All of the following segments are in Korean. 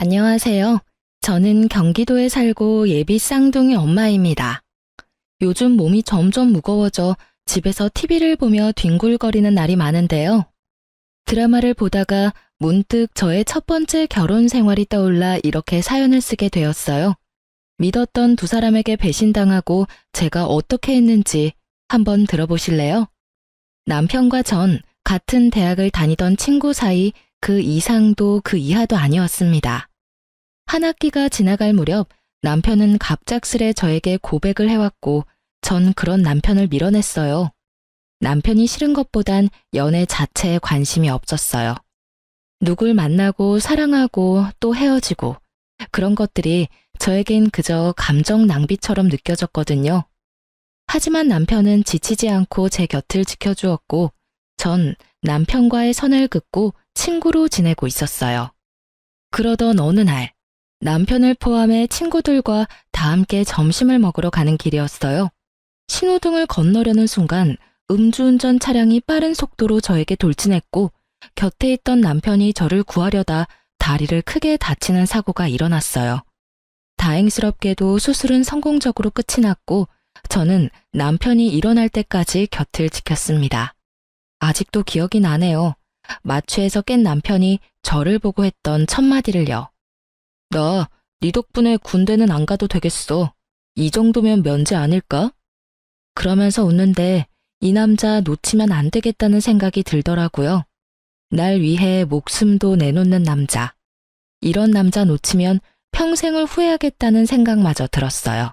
안녕하세요. 저는 경기도에 살고 예비 쌍둥이 엄마입니다. 요즘 몸이 점점 무거워져 집에서 TV를 보며 뒹굴거리는 날이 많은데요. 드라마를 보다가 문득 저의 첫 번째 결혼 생활이 떠올라 이렇게 사연을 쓰게 되었어요. 믿었던 두 사람에게 배신당하고 제가 어떻게 했는지 한번 들어보실래요? 남편과 전 같은 대학을 다니던 친구 사이 그 이상도 그 이하도 아니었습니다. 한 학기가 지나갈 무렵 남편은 갑작스레 저에게 고백을 해왔고 전 그런 남편을 밀어냈어요. 남편이 싫은 것보단 연애 자체에 관심이 없었어요. 누굴 만나고 사랑하고 또 헤어지고 그런 것들이 저에겐 그저 감정 낭비처럼 느껴졌거든요. 하지만 남편은 지치지 않고 제 곁을 지켜주었고 전 남편과의 선을 긋고 친구로 지내고 있었어요. 그러던 어느 날 남편을 포함해 친구들과 다 함께 점심을 먹으러 가는 길이었어요. 신호등을 건너려는 순간 음주운전 차량이 빠른 속도로 저에게 돌진했고 곁에 있던 남편이 저를 구하려다 다리를 크게 다치는 사고가 일어났어요. 다행스럽게도 수술은 성공적으로 끝이 났고 저는 남편이 일어날 때까지 곁을 지켰습니다. 아직도 기억이 나네요. 마취해서 깬 남편이 저를 보고 했던 첫마디를요. 나 네 덕분에 군대는 안 가도 되겠어. 이 정도면 면제 아닐까? 그러면서 웃는데 이 남자 놓치면 안 되겠다는 생각이 들더라고요. 날 위해 목숨도 내놓는 남자. 이런 남자 놓치면 평생을 후회하겠다는 생각마저 들었어요.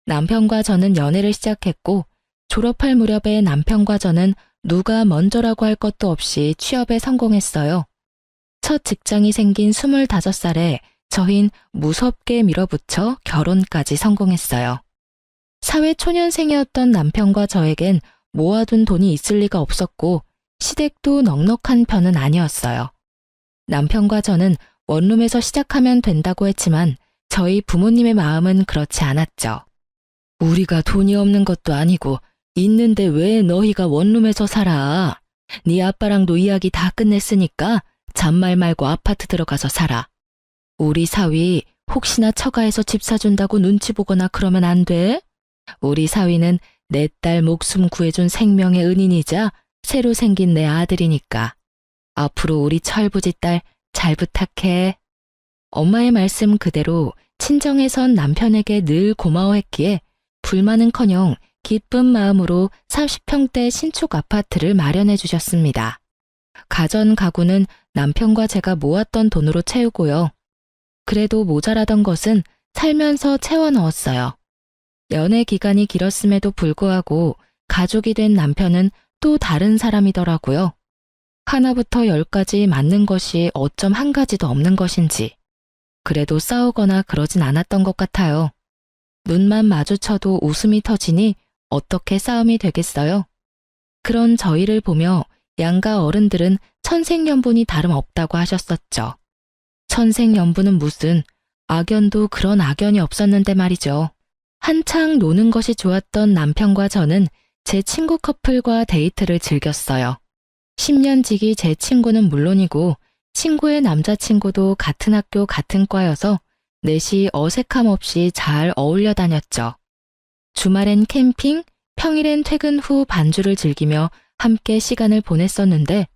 남편과 저는 연애를 시작했고 졸업할 무렵에 남편과 저는 누가 먼저라고 할 것도 없이 취업에 성공했어요. 첫 직장이 생긴 25살에 저흰 무섭게 밀어붙여 결혼까지 성공했어요. 사회초년생이었던 남편과 저에겐 모아둔 돈이 있을 리가 없었고 시댁도 넉넉한 편은 아니었어요. 남편과 저는 원룸에서 시작하면 된다고 했지만 저희 부모님의 마음은 그렇지 않았죠. 우리가 돈이 없는 것도 아니고 있는데 왜 너희가 원룸에서 살아? 네 아빠랑도 이야기 다 끝냈으니까 잔말 말고 아파트 들어가서 살아. 우리 사위 혹시나 처가에서 집 사준다고 눈치 보거나 그러면 안 돼? 우리 사위는 내 딸 목숨 구해준 생명의 은인이자 새로 생긴 내 아들이니까. 앞으로 우리 철부지 딸 잘 부탁해. 엄마의 말씀 그대로 친정에선 남편에게 늘 고마워했기에 불만은커녕 기쁜 마음으로 40평대 신축 아파트를 마련해 주셨습니다. 가전 가구는 남편과 제가 모았던 돈으로 채우고요. 그래도 모자라던 것은 살면서 채워 넣었어요. 연애 기간이 길었음에도 불구하고 가족이 된 남편은 또 다른 사람이더라고요. 하나부터 10까지 맞는 것이 어쩜 한 가지도 없는 것인지. 그래도 싸우거나 그러진 않았던 것 같아요. 눈만 마주쳐도 웃음이 터지니 어떻게 싸움이 되겠어요? 그런 저희를 보며 양가 어른들은 천생연분이 다름없다고 하셨었죠. 천생연분은 무슨, 악연도 그런 악연이 없었는데 말이죠. 한창 노는 것이 좋았던 남편과 저는 제 친구 커플과 데이트를 즐겼어요. 10년 지기 제 친구는 물론이고 친구의 남자친구도 같은 학교 같은 과여서 넷이 어색함 없이 잘 어울려 다녔죠. 주말엔 캠핑, 평일엔 퇴근 후 반주를 즐기며 함께 시간을 보냈었는데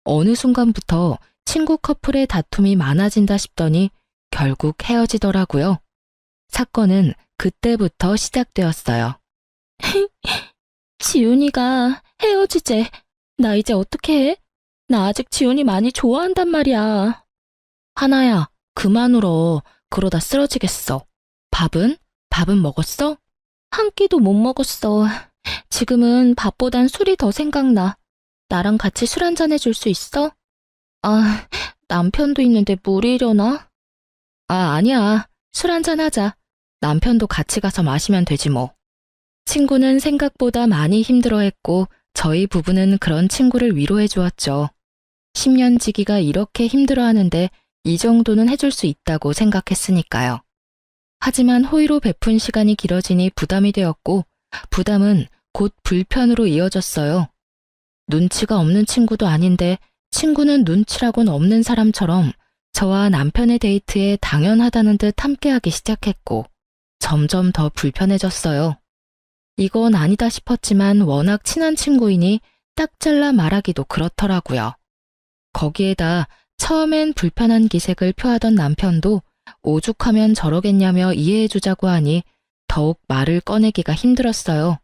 어느 순간부터 친구 커플의 다툼이 많아진다 싶더니 결국 헤어지더라고요. 사건은 그때부터 시작되었어요. 지훈이가 헤어지재. 나 이제 어떻게 해? 나 아직 지훈이 많이 좋아한단 말이야. 하나야, 그만 울어. 그러다 쓰러지겠어. 밥은? 밥은 먹었어? 한 끼도 못 먹었어. 지금은 밥보단 술이 더 생각나. 나랑 같이 술 한잔 해줄 수 있어? 아, 남편도 있는데 무리려나? 아니야. 술 한잔 하자. 남편도 같이 가서 마시면 되지 뭐. 친구는 생각보다 많이 힘들어했고 저희 부부는 그런 친구를 위로해 주었죠. 10년 지기가 이렇게 힘들어하는데 이 정도는 해줄 수 있다고 생각했으니까요. 하지만 호의로 베푼 시간이 길어지니 부담이 되었고 부담은 곧 불편으로 이어졌어요. 눈치가 없는 친구도 아닌데 친구는 눈치라곤 없는 사람처럼 저와 남편의 데이트에 당연하다는 듯 함께하기 시작했고 점점 더 불편해졌어요. 이건 아니다 싶었지만 워낙 친한 친구이니 딱 잘라 말하기도 그렇더라고요. 거기에다 처음엔 불편한 기색을 표하던 남편도 오죽하면 저러겠냐며 이해해주자고 하니 더욱 말을 꺼내기가 힘들었어요.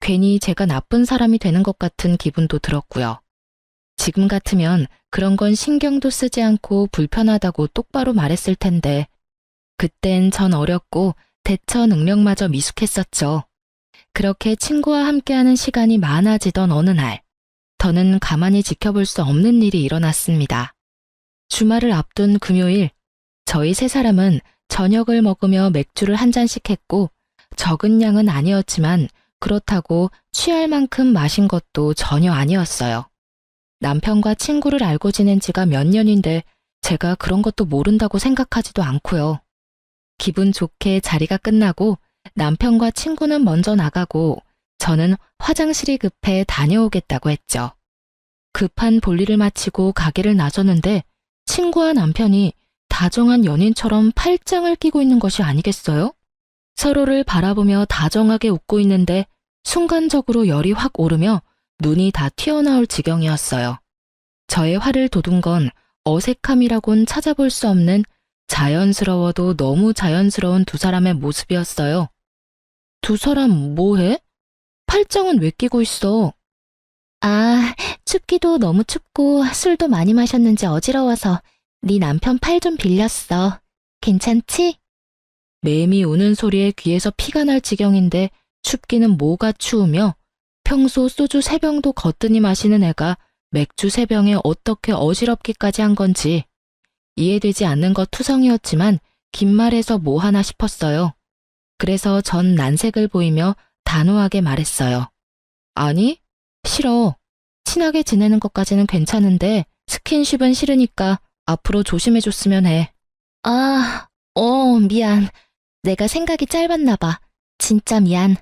괜히 제가 나쁜 사람이 되는 것 같은 기분도 들었고요. 지금 같으면 그런 건 신경도 쓰지 않고 불편하다고 똑바로 말했을 텐데 그땐 전 어렸고 대처 능력마저 미숙했었죠. 그렇게 친구와 함께하는 시간이 많아지던 어느 날, 더는 가만히 지켜볼 수 없는 일이 일어났습니다. 주말을 앞둔 금요일, 저희 세 사람은 저녁을 먹으며 맥주를 한 잔씩 했고 적은 양은 아니었지만 그렇다고 취할 만큼 마신 것도 전혀 아니었어요. 남편과 친구를 알고 지낸 지가 몇 년인데 제가 그런 것도 모른다고 생각하지도 않고요. 기분 좋게 자리가 끝나고 남편과 친구는 먼저 나가고 저는 화장실이 급해 다녀오겠다고 했죠. 급한 볼일을 마치고 가게를 나섰는데 친구와 남편이 다정한 연인처럼 팔짱을 끼고 있는 것이 아니겠어요? 서로를 바라보며 다정하게 웃고 있는데 순간적으로 열이 확 오르며 눈이 다 튀어나올 지경이었어요. 저의 화를 돋운 건 어색함이라곤 찾아볼 수 없는 자연스러워도 너무 자연스러운 두 사람의 모습이었어요. 두 사람 뭐해? 팔짱은 왜 끼고 있어? 아, 춥기도 너무 춥고 술도 많이 마셨는지 어지러워서 네 남편 팔 좀 빌렸어. 괜찮지? 매미 우는 소리에 귀에서 피가 날 지경인데 춥기는 뭐가 추우며 평소 소주 3병도 거뜬히 마시는 애가 맥주 3병에 어떻게 어지럽기까지 한 건지 이해되지 않는 것 투성이었지만 긴 말해서 뭐 하나 싶었어요. 그래서 전 난색을 보이며 단호하게 말했어요. 아니, 싫어. 친하게 지내는 것까지는 괜찮은데 스킨십은 싫으니까 앞으로 조심해줬으면 해. 아, 미안. 내가 생각이 짧았나 봐. 진짜 미안.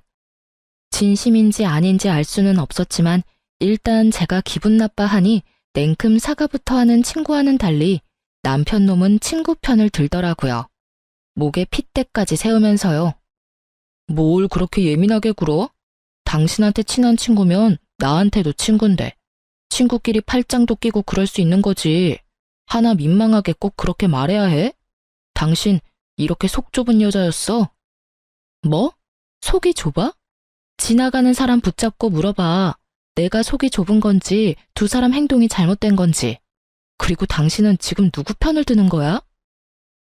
진심인지 아닌지 알 수는 없었지만 일단 제가 기분 나빠하니 냉큼 사과부터 하는 친구와는 달리 남편 놈은 친구 편을 들더라고요. 목에 핏대까지 세우면서요. 뭘 그렇게 예민하게 굴어? 당신한테 친한 친구면 나한테도 친군데 친구끼리 팔짱도 끼고 그럴 수 있는 거지. 하나 민망하게 꼭 그렇게 말해야 해? 당신 이렇게 속 좁은 여자였어? 뭐? 속이 좁아? 지나가는 사람 붙잡고 물어봐. 내가 속이 좁은 건지 두 사람 행동이 잘못된 건지. 그리고 당신은 지금 누구 편을 드는 거야?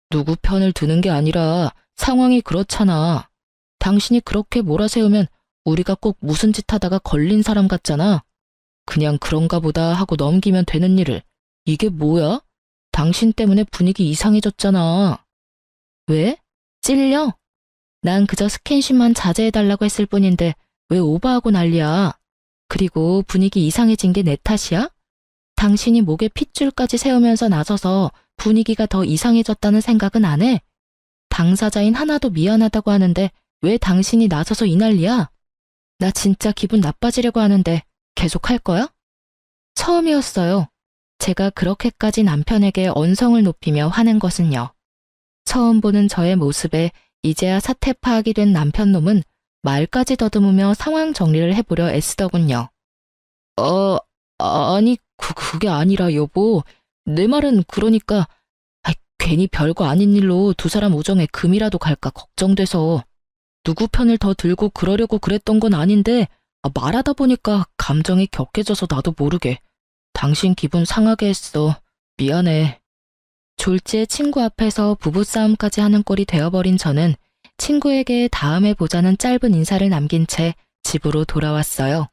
누구 편을 드는 게 아니라 상황이 그렇잖아. 당신이 그렇게 몰아세우면 우리가 꼭 무슨 짓 하다가 걸린 사람 같잖아. 그냥 그런가 보다 하고 넘기면 되는 일을. 이게 뭐야? 당신 때문에 분위기 이상해졌잖아. 왜? 찔려? 난 그저 스킨십만 자제해달라고 했을 뿐인데 왜 오버하고 난리야? 그리고 분위기 이상해진 게 내 탓이야? 당신이 목에 핏줄까지 세우면서 나서서 분위기가 더 이상해졌다는 생각은 안 해? 당사자인 하나도 미안하다고 하는데 왜 당신이 나서서 이 난리야? 나 진짜 기분 나빠지려고 하는데 계속 할 거야? 처음이었어요. 제가 그렇게까지 남편에게 언성을 높이며 화낸 것은요. 처음 보는 저의 모습에 이제야 사태 파악이 된 남편 놈은 말까지 더듬으며 상황 정리를 해보려 애쓰더군요. 아니 그게 아니라 여보. 내 말은 그러니까 괜히 별거 아닌 일로 두 사람 우정에 금이라도 갈까 걱정돼서. 누구 편을 더 들고 그러려고 그랬던 건 아닌데 말하다 보니까 감정이 격해져서 나도 모르게 당신 기분 상하게 했어. 미안해. 졸지에 친구 앞에서 부부싸움까지 하는 꼴이 되어버린 저는 친구에게 다음에 보자는 짧은 인사를 남긴 채 집으로 돌아왔어요.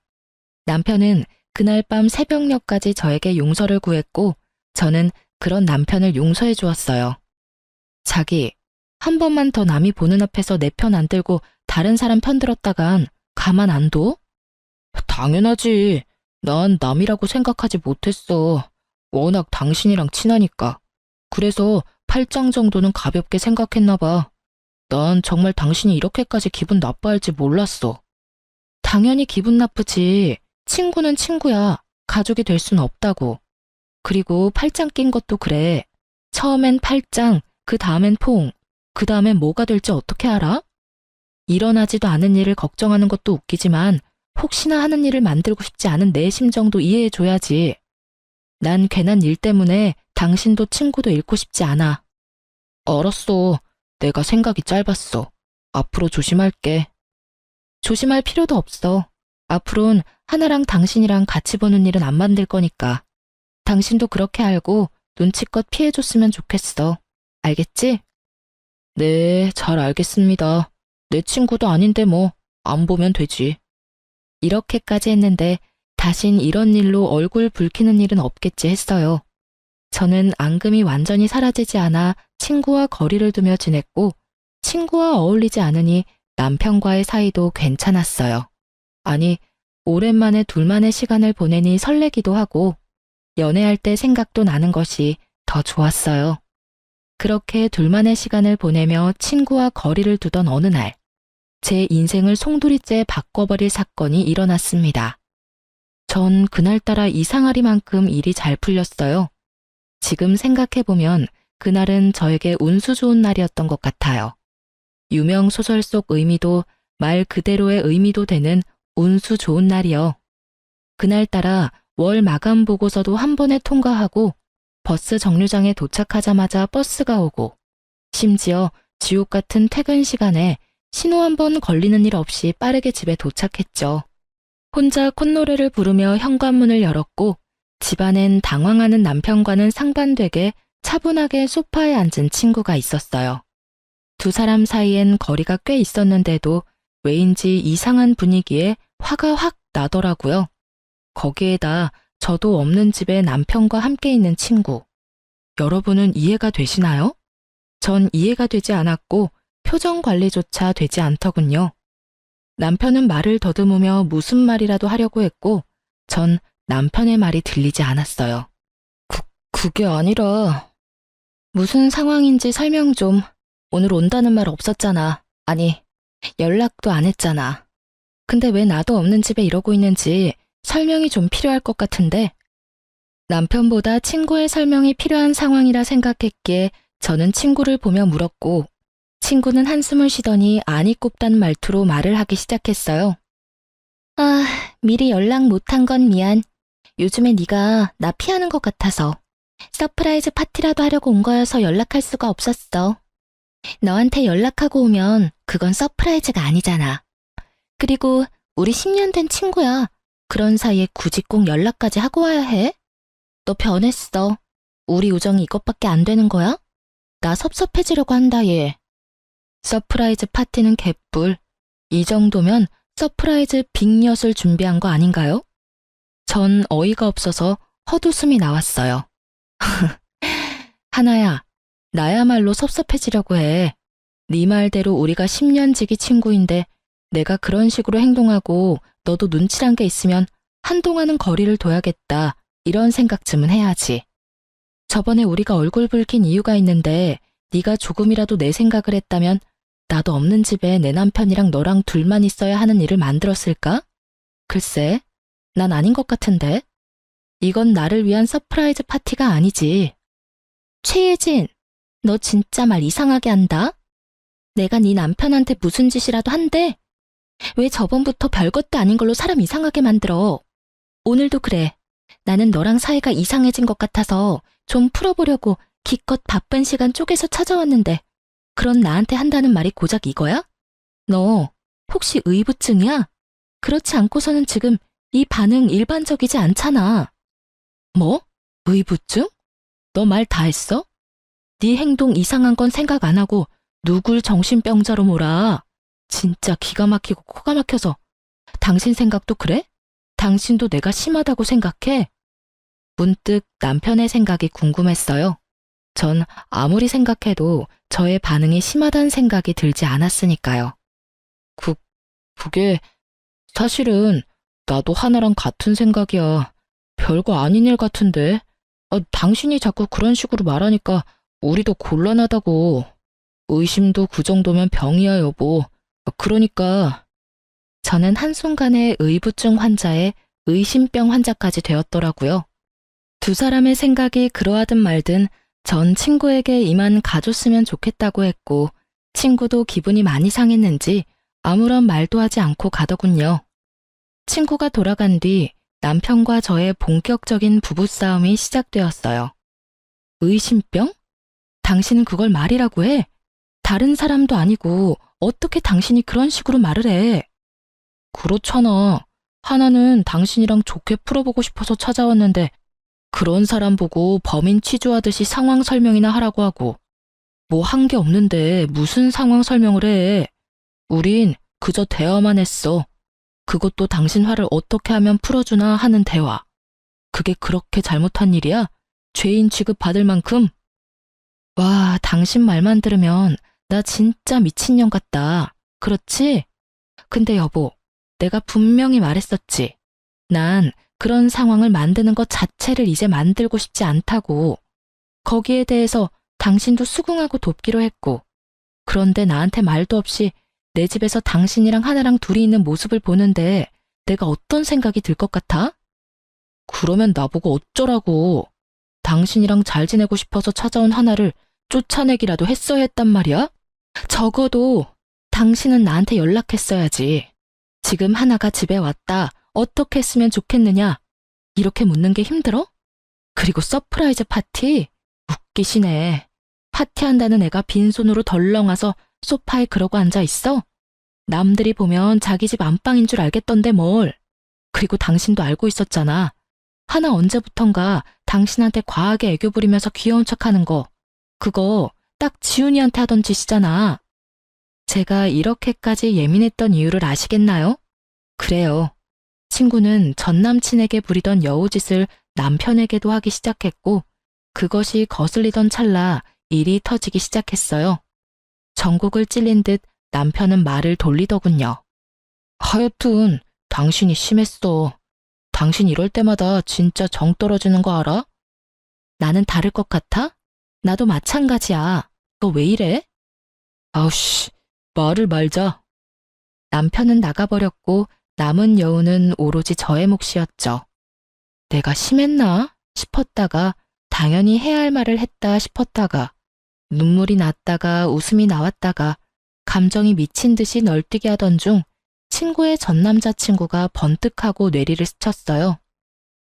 남편은 그날 밤 새벽녘까지 저에게 용서를 구했고 저는 그런 남편을 용서해 주었어요. 자기, 한 번만 더 남이 보는 앞에서 내 편 안 들고 다른 사람 편 들었다간 가만 안 둬? 당연하지. 난 남이라고 생각하지 못했어. 워낙 당신이랑 친하니까. 그래서 팔짱 정도는 가볍게 생각했나 봐. 난 정말 당신이 이렇게까지 기분 나빠할지 몰랐어. 당연히 기분 나쁘지. 친구는 친구야. 가족이 될 순 없다고. 그리고 팔짱 낀 것도 그래. 처음엔 팔짱, 그 다음엔 퐁, 그 다음엔 뭐가 될지 어떻게 알아? 일어나지도 않은 일을 걱정하는 것도 웃기지만 혹시나 하는 일을 만들고 싶지 않은 내 심정도 이해해줘야지. 난 괜한 일 때문에 당신도 친구도 잃고 싶지 않아. 알았어. 내가 생각이 짧았어. 앞으로 조심할게. 조심할 필요도 없어. 앞으론 하나랑 당신이랑 같이 보는 일은 안 만들 거니까. 당신도 그렇게 알고 눈치껏 피해줬으면 좋겠어. 알겠지? 네, 잘 알겠습니다. 내 친구도 아닌데 뭐, 안 보면 되지. 이렇게까지 했는데 다신 이런 일로 얼굴 붉히는 일은 없겠지 했어요. 저는 앙금이 완전히 사라지지 않아 친구와 거리를 두며 지냈고 친구와 어울리지 않으니 남편과의 사이도 괜찮았어요. 아니, 오랜만에 둘만의 시간을 보내니 설레기도 하고 연애할 때 생각도 나는 것이 더 좋았어요. 그렇게 둘만의 시간을 보내며 친구와 거리를 두던 어느 날, 제 인생을 송두리째 바꿔버릴 사건이 일어났습니다. 전 그날따라 이상하리만큼 일이 잘 풀렸어요. 지금 생각해보면 그날은 저에게 운수 좋은 날이었던 것 같아요. 유명 소설 속 의미도 말 그대로의 의미도 되는 운수 좋은 날이요. 그날따라 월 마감 보고서도 한 번에 통과하고 버스 정류장에 도착하자마자 버스가 오고 심지어 지옥 같은 퇴근 시간에 신호 한 번 걸리는 일 없이 빠르게 집에 도착했죠. 혼자 콧노래를 부르며 현관문을 열었고 집안엔 당황하는 남편과는 상반되게 차분하게 소파에 앉은 친구가 있었어요. 두 사람 사이엔 거리가 꽤 있었는데도 왜인지 이상한 분위기에 화가 확 나더라고요. 거기에다 저도 없는 집에 남편과 함께 있는 친구. 여러분은 이해가 되시나요? 전 이해가 되지 않았고 표정 관리조차 되지 않더군요. 남편은 말을 더듬으며 무슨 말이라도 하려고 했고 전 남편의 말이 들리지 않았어요. 그게 아니라... 무슨 상황인지 설명 좀. 오늘 온다는 말 없었잖아. 아니, 연락도 안 했잖아. 근데 왜 나도 없는 집에 이러고 있는지 설명이 좀 필요할 것 같은데. 남편보다 친구의 설명이 필요한 상황이라 생각했기에 저는 친구를 보며 물었고 친구는 한숨을 쉬더니 안이 꼽단 말투로 말을 하기 시작했어요. 아, 미리 연락 못한 건 미안. 요즘에 네가 나 피하는 것 같아서. 서프라이즈 파티라도 하려고 온 거여서 연락할 수가 없었어. 너한테 연락하고 오면 그건 서프라이즈가 아니잖아. 그리고 우리 10년 된 친구야. 그런 사이에 굳이 꼭 연락까지 하고 와야 해? 너 변했어. 우리 우정이 이것밖에 안 되는 거야? 나 섭섭해지려고 한다, 얘. 서프라이즈 파티는 개뿔. 이 정도면 서프라이즈 빅엿을 준비한 거 아닌가요? 전 어이가 없어서 헛웃음이 나왔어요. 하나야, 나야말로 섭섭해지려고 해. 네 말대로 우리가 10년 지기 친구인데 내가 그런 식으로 행동하고 너도 눈치란 게 있으면 한동안은 거리를 둬야겠다. 이런 생각쯤은 해야지. 저번에 우리가 얼굴 붉힌 이유가 있는데 네가 조금이라도 내 생각을 했다면 나도 없는 집에 내 남편이랑 너랑 둘만 있어야 하는 일을 만들었을까? 글쎄, 난 아닌 것 같은데. 이건 나를 위한 서프라이즈 파티가 아니지. 최예진, 너 진짜 말 이상하게 한다. 내가 네 남편한테 무슨 짓이라도 한대. 왜 저번부터 별것도 아닌 걸로 사람 이상하게 만들어. 오늘도 그래. 나는 너랑 사이가 이상해진 것 같아서 좀 풀어보려고 기껏 바쁜 시간 쪼개서 찾아왔는데 그런 나한테 한다는 말이 고작 이거야? 너 혹시 의부증이야? 그렇지 않고서는 지금 이 반응 일반적이지 않잖아. 뭐? 의부증? 너 말 다 했어? 네 행동 이상한 건 생각 안 하고 누굴 정신병자로 몰아. 진짜 기가 막히고 코가 막혀서. 당신 생각도 그래? 당신도 내가 심하다고 생각해? 문득 남편의 생각이 궁금했어요. 전 아무리 생각해도 저의 반응이 심하다는 생각이 들지 않았으니까요. 그게 사실은 나도 하나랑 같은 생각이야. 별거 아닌 일 같은데. 당신이 자꾸 그런 식으로 말하니까 우리도 곤란하다고. 의심도 그 정도면 병이야, 여보. 그러니까. 저는 한순간에 의부증 환자에 의심병 환자까지 되었더라고요. 두 사람의 생각이 그러하든 말든 전 친구에게 이만 가줬으면 좋겠다고 했고 친구도 기분이 많이 상했는지 아무런 말도 하지 않고 가더군요. 친구가 돌아간 뒤 남편과 저의 본격적인 부부싸움이 시작되었어요. 의심병? 당신은 그걸 말이라고 해? 다른 사람도 아니고 어떻게 당신이 그런 식으로 말을 해? 그렇잖아. 하나는 당신이랑 좋게 풀어보고 싶어서 찾아왔는데 그런 사람 보고 범인 취조하듯이 상황 설명이나 하라고 하고 뭐 한 게 없는데 무슨 상황 설명을 해. 우린 그저 대화만 했어. 그것도 당신 화를 어떻게 하면 풀어주나 하는 대화. 그게 그렇게 잘못한 일이야? 죄인 취급받을 만큼? 와, 당신 말만 들으면 나 진짜 미친년 같다. 그렇지? 근데 여보, 내가 분명히 말했었지. 난 그런 상황을 만드는 것 자체를 이제 만들고 싶지 않다고. 거기에 대해서 당신도 수긍하고 돕기로 했고. 그런데 나한테 말도 없이 내 집에서 당신이랑 하나랑 둘이 있는 모습을 보는데 내가 어떤 생각이 들 것 같아? 그러면 나보고 어쩌라고. 당신이랑 잘 지내고 싶어서 찾아온 하나를 쫓아내기라도 했어야 했단 말이야? 적어도 당신은 나한테 연락했어야지. 지금 하나가 집에 왔다. 어떻게 했으면 좋겠느냐? 이렇게 묻는 게 힘들어? 그리고 서프라이즈 파티? 웃기시네. 파티한다는 애가 빈손으로 덜렁 와서 소파에 그러고 앉아 있어? 남들이 보면 자기 집 안방인 줄 알겠던데 뭘. 그리고 당신도 알고 있었잖아. 하나 언제부턴가 당신한테 과하게 애교 부리면서 귀여운 척하는 거. 그거 딱 지훈이한테 하던 짓이잖아. 제가 이렇게까지 예민했던 이유를 아시겠나요? 그래요. 친구는 전 남친에게 부리던 여우짓을 남편에게도 하기 시작했고 그것이 거슬리던 찰나 일이 터지기 시작했어요. 전곡을 찔린 듯 남편은 말을 돌리더군요. 하여튼 당신이 심했어. 당신 이럴 때마다 진짜 정 떨어지는 거 알아? 나는 다를 것 같아? 나도 마찬가지야. 너 왜 이래? 아우씨, 말을 말자. 남편은 나가버렸고 남은 여우는 오로지 저의 몫이었죠. 내가 심했나 싶었다가 당연히 해야 할 말을 했다 싶었다가 눈물이 났다가 웃음이 나왔다가 감정이 미친 듯이 널뛰게 하던 중 친구의 전 남자친구가 번뜩하고 뇌리를 스쳤어요.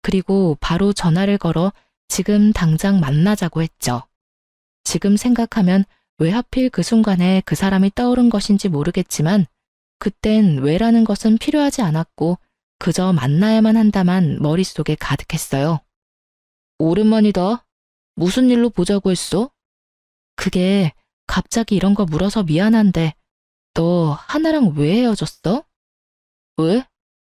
그리고 바로 전화를 걸어 지금 당장 만나자고 했죠. 지금 생각하면 왜 하필 그 순간에 그 사람이 떠오른 것인지 모르겠지만 그땐 왜라는 것은 필요하지 않았고 그저 만나야만 한다만 머릿속에 가득했어요. 오랜만이다. 무슨 일로 보자고 했어? 그게 갑자기 이런 거 물어서 미안한데 너 하나랑 왜 헤어졌어? 왜?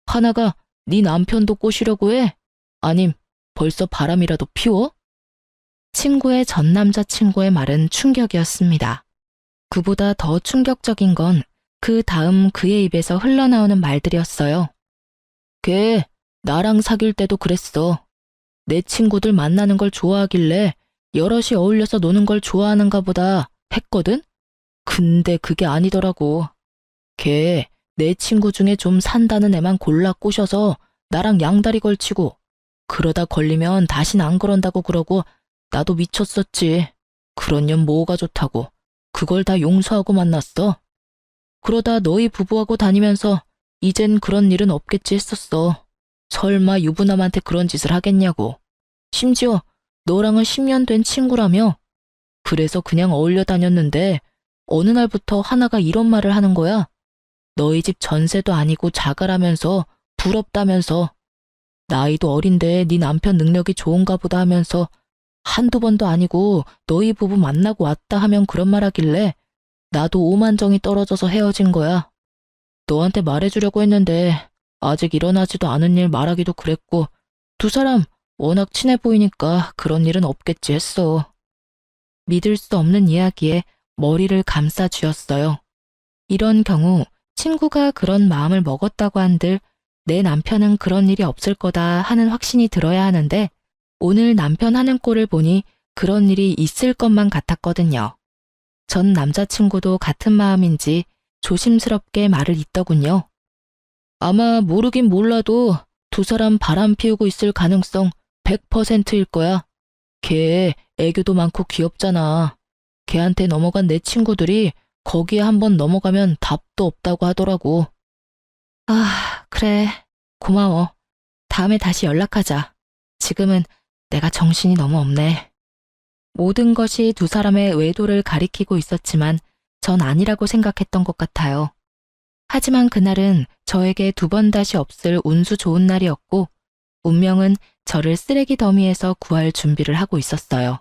하나가 네 남편도 꼬시려고 해? 아님 벌써 바람이라도 피워? 친구의 전 남자친구의 말은 충격이었습니다. 그보다 더 충격적인 건 그 다음 그의 입에서 흘러나오는 말들이었어요. 걔 나랑 사귈 때도 그랬어. 내 친구들 만나는 걸 좋아하길래 여럿이 어울려서 노는 걸 좋아하는가 보다 했거든? 근데 그게 아니더라고. 걔 내 친구 중에 좀 산다는 애만 골라 꼬셔서 나랑 양다리 걸치고 그러다 걸리면 다신 안 그런다고 그러고 나도 미쳤었지. 그런 년 뭐가 좋다고. 그걸 다 용서하고 만났어. 그러다 너희 부부하고 다니면서 이젠 그런 일은 없겠지 했었어. 설마 유부남한테 그런 짓을 하겠냐고. 심지어 너랑은 10년 된 친구라며. 그래서 그냥 어울려 다녔는데 어느 날부터 하나가 이런 말을 하는 거야. 너희 집 전세도 아니고 자가라면서 부럽다면서. 나이도 어린데 네 남편 능력이 좋은가 보다 하면서 한두 번도 아니고 너희 부부 만나고 왔다 하면 그런 말 하길래 나도 오만정이 떨어져서 헤어진 거야. 너한테 말해주려고 했는데 아직 일어나지도 않은 일 말하기도 그랬고 두 사람 워낙 친해 보이니까 그런 일은 없겠지 했어. 믿을 수 없는 이야기에 머리를 감싸 쥐었어요. 이런 경우 친구가 그런 마음을 먹었다고 한들 내 남편은 그런 일이 없을 거다 하는 확신이 들어야 하는데 오늘 남편 하는 꼴을 보니 그런 일이 있을 것만 같았거든요. 전 남자친구도 같은 마음인지 조심스럽게 말을 잇더군요. 아마 모르긴 몰라도 두 사람 바람 피우고 있을 가능성 100%일 거야. 걔 애교도 많고 귀엽잖아. 걔한테 넘어간 내 친구들이 거기에 한번 넘어가면 답도 없다고 하더라고. 아, 그래. 고마워. 다음에 다시 연락하자. 지금은 내가 정신이 너무 없네. 모든 것이 두 사람의 외도를 가리키고 있었지만 전 아니라고 생각했던 것 같아요. 하지만 그날은 저에게 두 번 다시 없을 운수 좋은 날이었고 운명은 저를 쓰레기 더미에서 구할 준비를 하고 있었어요.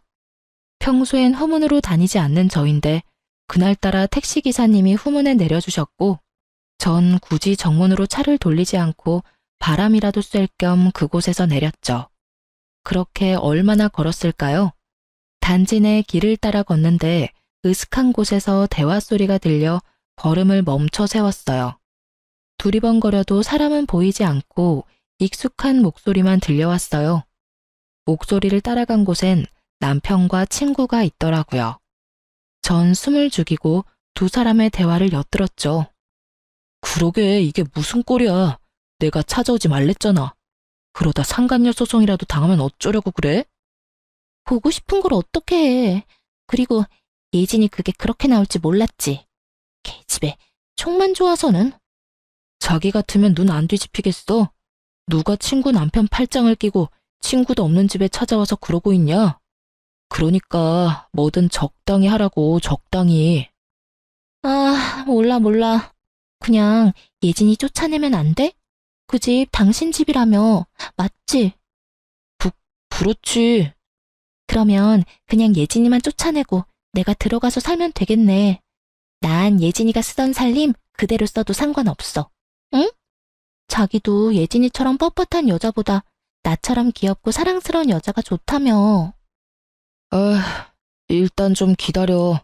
평소엔 후문으로 다니지 않는 저인데 그날따라 택시기사님이 후문에 내려주셨고 전 굳이 정문으로 차를 돌리지 않고 바람이라도 쐴 겸 그곳에서 내렸죠. 그렇게 얼마나 걸었을까요? 단지 내 길을 따라 걷는데 으슥한 곳에서 대화 소리가 들려 걸음을 멈춰 세웠어요. 두리번거려도 사람은 보이지 않고 익숙한 목소리만 들려왔어요. 목소리를 따라간 곳엔 남편과 친구가 있더라고요. 전 숨을 죽이고 두 사람의 대화를 엿들었죠. 그러게 이게 무슨 꼴이야. 내가 찾아오지 말랬잖아. 그러다 상간녀 소송이라도 당하면 어쩌려고 그래? 보고 싶은 걸 어떻게 해. 그리고 예진이 그게 그렇게 나올지 몰랐지. 걔집에 총만 좋아서는. 자기 같으면 눈 안 뒤집히겠어. 누가 친구 남편 팔짱을 끼고 친구도 없는 집에 찾아와서 그러고 있냐? 그러니까 뭐든 적당히 하라고, 적당히. 아, 몰라. 그냥 예진이 쫓아내면 안 돼? 그 집 당신 집이라며. 맞지? 그렇지. 그러면 그냥 예진이만 쫓아내고 내가 들어가서 살면 되겠네. 난 예진이가 쓰던 살림 그대로 써도 상관없어. 응? 자기도 예진이처럼 뻣뻣한 여자보다 나처럼 귀엽고 사랑스러운 여자가 좋다며. 일단 좀 기다려.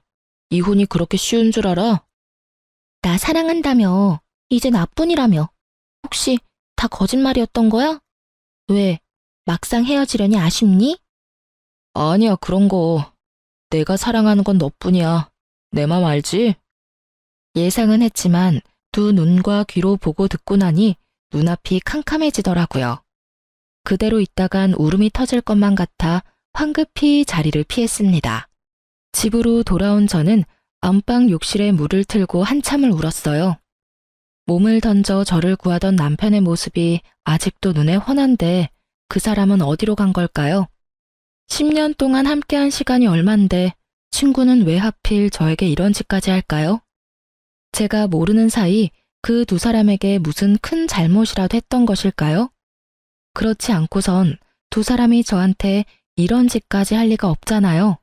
이혼이 그렇게 쉬운 줄 알아? 나 사랑한다며. 이제 나뿐이라며. 혹시 다 거짓말이었던 거야? 왜? 막상 헤어지려니 아쉽니? 아니야, 그런 거. 내가 사랑하는 건 너뿐이야. 내 맘 알지? 예상은 했지만 두 눈과 귀로 보고 듣고 나니 눈앞이 캄캄해지더라고요. 그대로 있다간 울음이 터질 것만 같아 황급히 자리를 피했습니다. 집으로 돌아온 저는 안방 욕실에 물을 틀고 한참을 울었어요. 몸을 던져 저를 구하던 남편의 모습이 아직도 눈에 훤한데 그 사람은 어디로 간 걸까요? 10년 동안 함께한 시간이 얼만데 친구는 왜 하필 저에게 이런 짓까지 할까요? 제가 모르는 사이 그 두 사람에게 무슨 큰 잘못이라도 했던 것일까요? 그렇지 않고선 두 사람이 저한테 이런 짓까지 할 리가 없잖아요.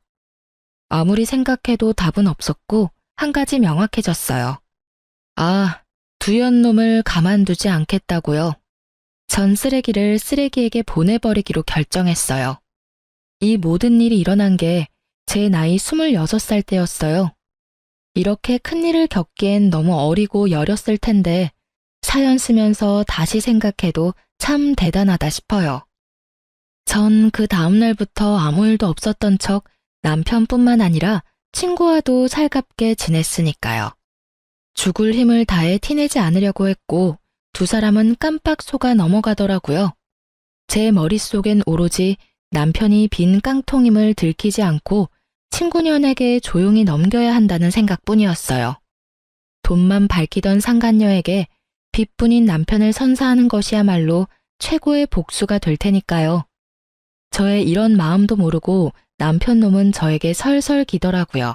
아무리 생각해도 답은 없었고 한 가지 명확해졌어요. 아, 두연 놈을 가만두지 않겠다고요. 전 쓰레기를 쓰레기에게 보내버리기로 결정했어요. 이 모든 일이 일어난 게 제 나이 26살 때였어요. 이렇게 큰일을 겪기엔 너무 어리고 여렸을 텐데 사연 쓰면서 다시 생각해도 참 대단하다 싶어요. 전 그 다음날부터 아무 일도 없었던 척 남편뿐만 아니라 친구와도 살갑게 지냈으니까요. 죽을 힘을 다해 티내지 않으려고 했고 두 사람은 깜빡 속아 넘어가더라고요. 제 머릿속엔 오로지 남편이 빈 깡통임을 들키지 않고 친구년에게 조용히 넘겨야 한다는 생각뿐이었어요. 돈만 밝히던 상간녀에게 빚뿐인 남편을 선사하는 것이야말로 최고의 복수가 될 테니까요. 저의 이런 마음도 모르고 남편 놈은 저에게 설설 기더라고요.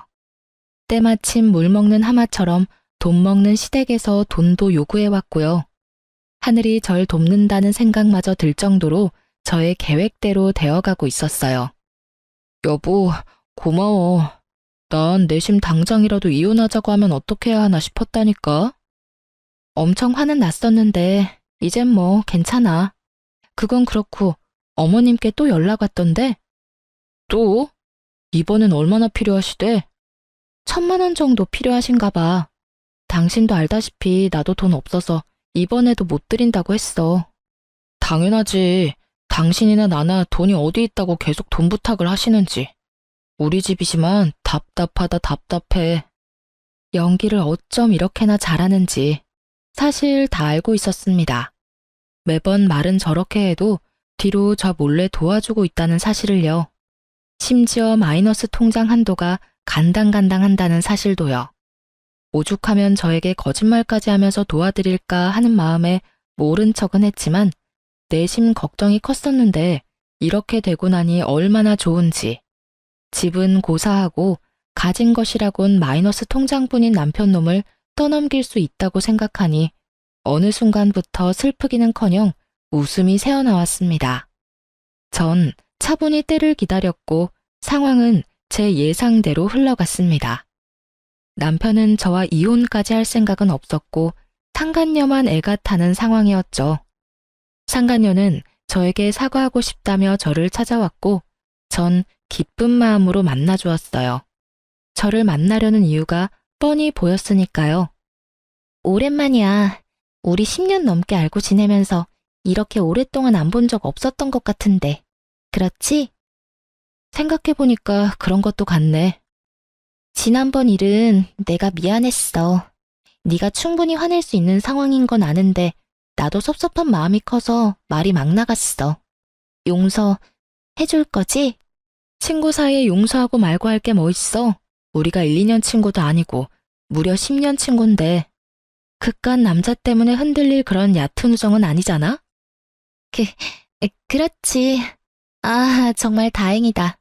때마침 물 먹는 하마처럼 돈 먹는 시댁에서 돈도 요구해왔고요. 하늘이 절 돕는다는 생각마저 들 정도로 저의 계획대로 되어가고 있었어요. 여보, 고마워. 난 내심 당장이라도 이혼하자고 하면 어떻게 해야 하나 싶었다니까. 엄청 화는 났었는데 이젠 뭐 괜찮아. 그건 그렇고 어머님께 또 연락 왔던데. 또? 이번엔 얼마나 필요하시대? 1,000만 원 정도 필요하신가 봐. 당신도 알다시피 나도 돈 없어서 이번에도 못 드린다고 했어. 당연하지. 당신이나 나나 돈이 어디 있다고 계속 돈 부탁을 하시는지. 우리 집이지만 답답하다 답답해. 연기를 어쩜 이렇게나 잘하는지 사실 다 알고 있었습니다. 매번 말은 저렇게 해도 뒤로 저 몰래 도와주고 있다는 사실을요. 심지어 마이너스 통장 한도가 간당간당한다는 사실도요. 오죽하면 저에게 거짓말까지 하면서 도와드릴까 하는 마음에 모른 척은 했지만 내심 걱정이 컸었는데 이렇게 되고 나니 얼마나 좋은지. 집은 고사하고 가진 것이라곤 마이너스 통장뿐인 남편놈을 떠넘길 수 있다고 생각하니 어느 순간부터 슬프기는커녕 웃음이 새어나왔습니다. 전 차분히 때를 기다렸고 상황은 제 예상대로 흘러갔습니다. 남편은 저와 이혼까지 할 생각은 없었고 상간녀만 애가 타는 상황이었죠. 상간녀는 저에게 사과하고 싶다며 저를 찾아왔고 전 기쁜 마음으로 만나주었어요. 저를 만나려는 이유가 뻔히 보였으니까요. 오랜만이야. 우리 10년 넘게 알고 지내면서 이렇게 오랫동안 안 본 적 없었던 것 같은데. 그렇지? 생각해보니까 그런 것도 같네. 지난번 일은 내가 미안했어. 네가 충분히 화낼 수 있는 상황인 건 아는데 나도 섭섭한 마음이 커서 말이 막 나갔어. 용서해줄 거지? 친구 사이에 용서하고 말고 할 게 뭐 있어? 우리가 1, 2년 친구도 아니고 무려 10년 친구인데 그깟 남자 때문에 흔들릴 그런 얕은 우정은 아니잖아? 그렇지. 아, 정말 다행이다.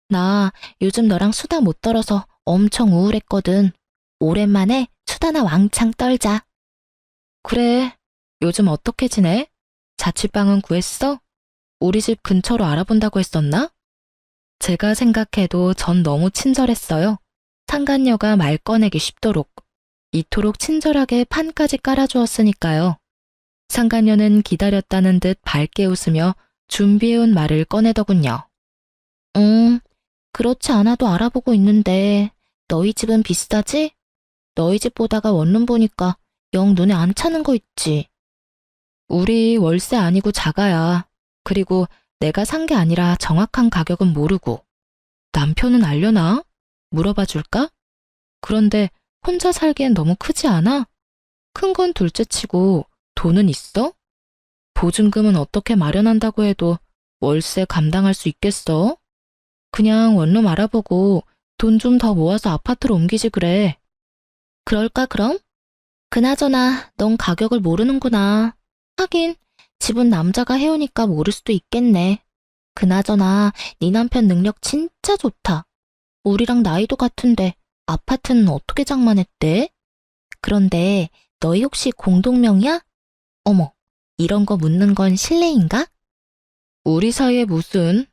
나 요즘 너랑 수다 못 떨어서 엄청 우울했거든. 오랜만에 수다나 왕창 떨자. 그래. 요즘 어떻게 지내? 자취방은 구했어? 우리 집 근처로 알아본다고 했었나? 제가 생각해도 전 너무 친절했어요. 상간녀가 말 꺼내기 쉽도록. 이토록 친절하게 판까지 깔아주었으니까요. 상간녀는 기다렸다는 듯 밝게 웃으며 준비해온 말을 꺼내더군요. 그렇지 않아도 알아보고 있는데 너희 집은 비싸지? 너희 집 보다가 원룸 보니까 영 눈에 안 차는 거 있지. 우리 월세 아니고 자가야. 그리고 내가 산 게 아니라 정확한 가격은 모르고. 남편은 알려나? 물어봐 줄까? 그런데 혼자 살기엔 너무 크지 않아? 큰 건 둘째치고 돈은 있어? 보증금은 어떻게 마련한다고 해도 월세 감당할 수 있겠어? 그냥 원룸 알아보고 돈 좀 더 모아서 아파트로 옮기지 그래. 그럴까 그럼? 그나저나 넌 가격을 모르는구나. 하긴 집은 남자가 해오니까 모를 수도 있겠네. 그나저나 네 남편 능력 진짜 좋다. 우리랑 나이도 같은데 아파트는 어떻게 장만했대? 그런데 너희 혹시 공동명의야? 어머, 이런 거 묻는 건 실례인가? 우리 사이에 무슨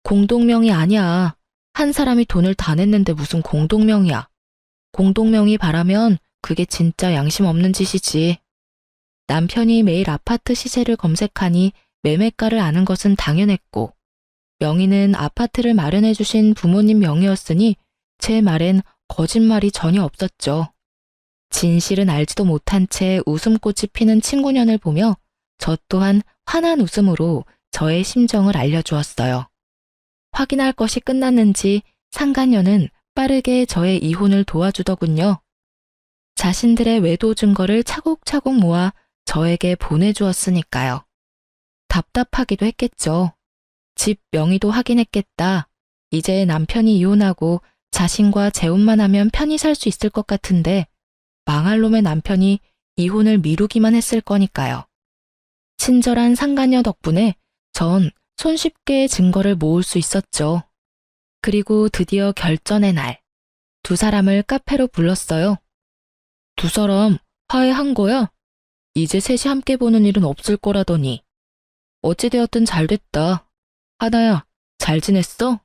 공동명의 아니야. 한 사람이 돈을 다 냈는데 무슨 공동명의야. 공동명의 바라면 그게 진짜 양심 없는 짓이지. 남편이 매일 아파트 시세를 검색하니 매매가를 아는 것은 당연했고 명의는 아파트를 마련해 주신 부모님 명의였으니 제 말엔 거짓말이 전혀 없었죠. 진실은 알지도 못한 채 웃음꽃이 피는 친구년을 보며 저 또한 환한 웃음으로 저의 심정을 알려주었어요. 확인할 것이 끝났는지 상간녀는 빠르게 저의 이혼을 도와주더군요. 자신들의 외도 증거를 차곡차곡 모아 저에게 보내주었으니까요. 답답하기도 했겠죠. 집 명의도 확인했겠다. 이제 남편이 이혼하고 자신과 재혼만 하면 편히 살 수 있을 것 같은데 망할 놈의 남편이 이혼을 미루기만 했을 거니까요. 친절한 상간녀 덕분에 전 손쉽게 증거를 모을 수 있었죠. 그리고 드디어 결전의 날, 두 사람을 카페로 불렀어요. 두 사람 화해한 거야? 이제 셋이 함께 보는 일은 없을 거라더니. 어찌되었든 잘 됐다. 하나야, 잘 지냈어?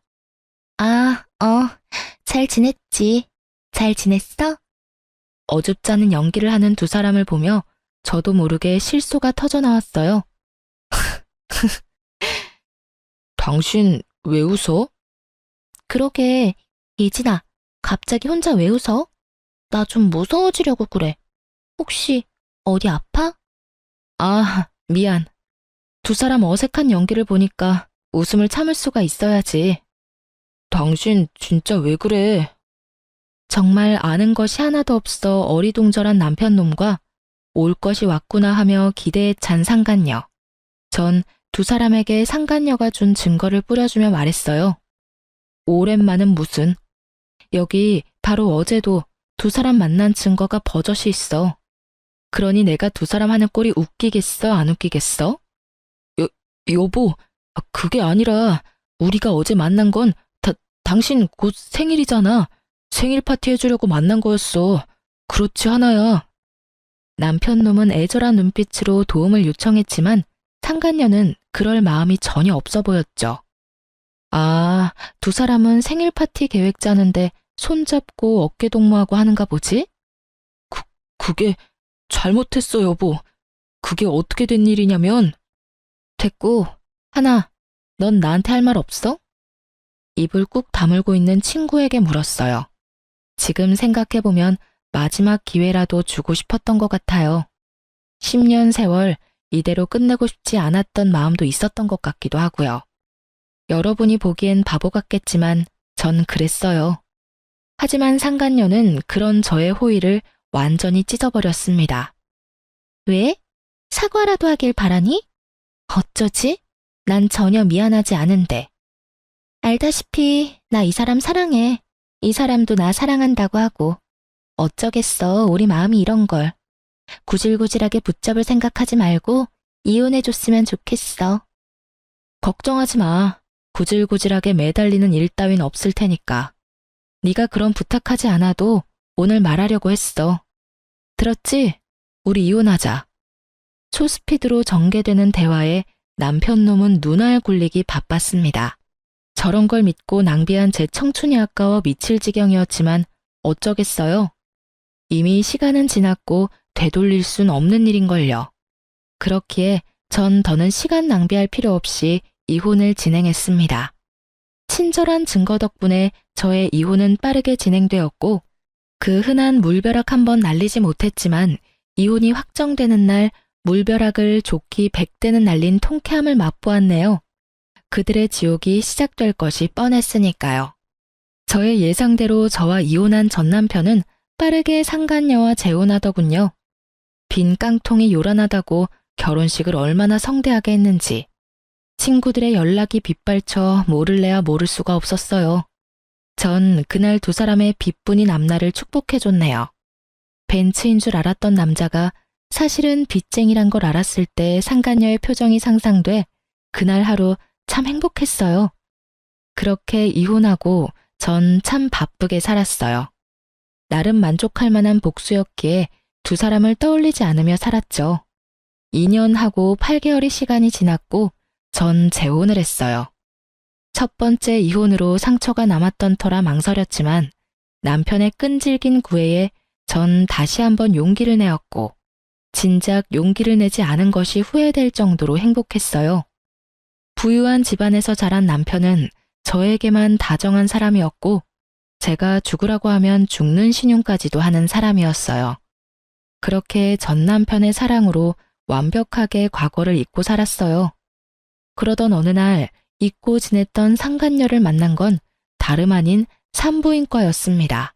잘 지냈지. 잘 지냈어? 어줍잖은 연기를 하는 두 사람을 보며 저도 모르게 실소가 터져나왔어요. 당신 왜 웃어? 그러게, 예진아, 갑자기 혼자 왜 웃어? 나 좀 무서워지려고 그래. 혹시 어디 아파? 아, 미안. 두 사람 어색한 연기를 보니까 웃음을 참을 수가 있어야지. 당신 진짜 왜 그래? 정말 아는 것이 하나도 없어 어리둥절한 남편놈과 올 것이 왔구나 하며 기대에 찬 상간녀. 전 두 사람에게 상간녀가 준 증거를 뿌려주며 말했어요. 오랜만은 무슨. 여기 바로 어제도 두 사람 만난 증거가 버젓이 있어. 그러니 내가 두 사람 하는 꼴이 웃기겠어, 안 웃기겠어? 여보, 그게 아니라 우리가 어제 만난 건 당신 곧 생일이잖아. 생일 파티 해주려고 만난 거였어. 그렇지 하나야. 남편 놈은 애절한 눈빛으로 도움을 요청했지만 상간녀는 그럴 마음이 전혀 없어 보였죠. 아, 두 사람은 생일 파티 계획 짜는데 손잡고 어깨 동무하고 하는가 보지? 그게 잘못했어, 여보. 그게 어떻게 된 일이냐면. 됐고, 하나, 넌 나한테 할 말 없어? 입을 꾹 다물고 있는 친구에게 물었어요. 지금 생각해보면 마지막 기회라도 주고 싶었던 것 같아요. 10년 세월 이대로 끝내고 싶지 않았던 마음도 있었던 것 같기도 하고요. 여러분이 보기엔 바보 같겠지만 전 그랬어요. 하지만 상간녀는 그런 저의 호의를 완전히 찢어버렸습니다. 왜? 사과라도 하길 바라니? 어쩌지? 난 전혀 미안하지 않은데. 알다시피 나 이 사람 사랑해. 이 사람도 나 사랑한다고 하고. 어쩌겠어, 우리 마음이 이런 걸. 구질구질하게 붙잡을 생각하지 말고 이혼해줬으면 좋겠어. 걱정하지 마. 구질구질하게 매달리는 일 따윈 없을 테니까. 네가 그런 부탁하지 않아도 오늘 말하려고 했어. 들었지? 우리 이혼하자. 초스피드로 전개되는 대화에 남편 놈은 눈알 굴리기 바빴습니다. 저런 걸 믿고 낭비한 제 청춘이 아까워 미칠 지경이었지만 어쩌겠어요. 이미 시간은 지났고 되돌릴 순 없는 일인걸요. 그렇기에 전 더는 시간 낭비할 필요 없이 이혼을 진행했습니다. 친절한 증거 덕분에 저의 이혼은 빠르게 진행되었고 그 흔한 물벼락 한 번 날리지 못했지만 이혼이 확정되는 날 물벼락을 좋기 100대는 날린 통쾌함을 맛보았네요. 그들의 지옥이 시작될 것이 뻔했으니까요. 저의 예상대로 저와 이혼한 전 남편은 빠르게 상간녀와 재혼하더군요. 빈 깡통이 요란하다고 결혼식을 얼마나 성대하게 했는지. 친구들의 연락이 빗발쳐 모를래야 모를 수가 없었어요. 전 그날 두 사람의 빚뿐인 앞날을 축복해줬네요. 벤츠인 줄 알았던 남자가 사실은 빚쟁이란 걸 알았을 때 상간녀의 표정이 상상돼 그날 하루 참 행복했어요. 그렇게 이혼하고 전 참 바쁘게 살았어요. 나름 만족할 만한 복수였기에 두 사람을 떠올리지 않으며 살았죠. 2년하고 8개월의 시간이 지났고 전 재혼을 했어요. 첫 번째 이혼으로 상처가 남았던 터라 망설였지만 남편의 끈질긴 구애에 전 다시 한번 용기를 내었고 진작 용기를 내지 않은 것이 후회될 정도로 행복했어요. 부유한 집안에서 자란 남편은 저에게만 다정한 사람이었고 제가 죽으라고 하면 죽는 신용까지도 하는 사람이었어요. 그렇게 전 남편의 사랑으로 완벽하게 과거를 잊고 살았어요. 그러던 어느 날 잊고 지냈던 상간녀를 만난 건 다름 아닌 산부인과였습니다.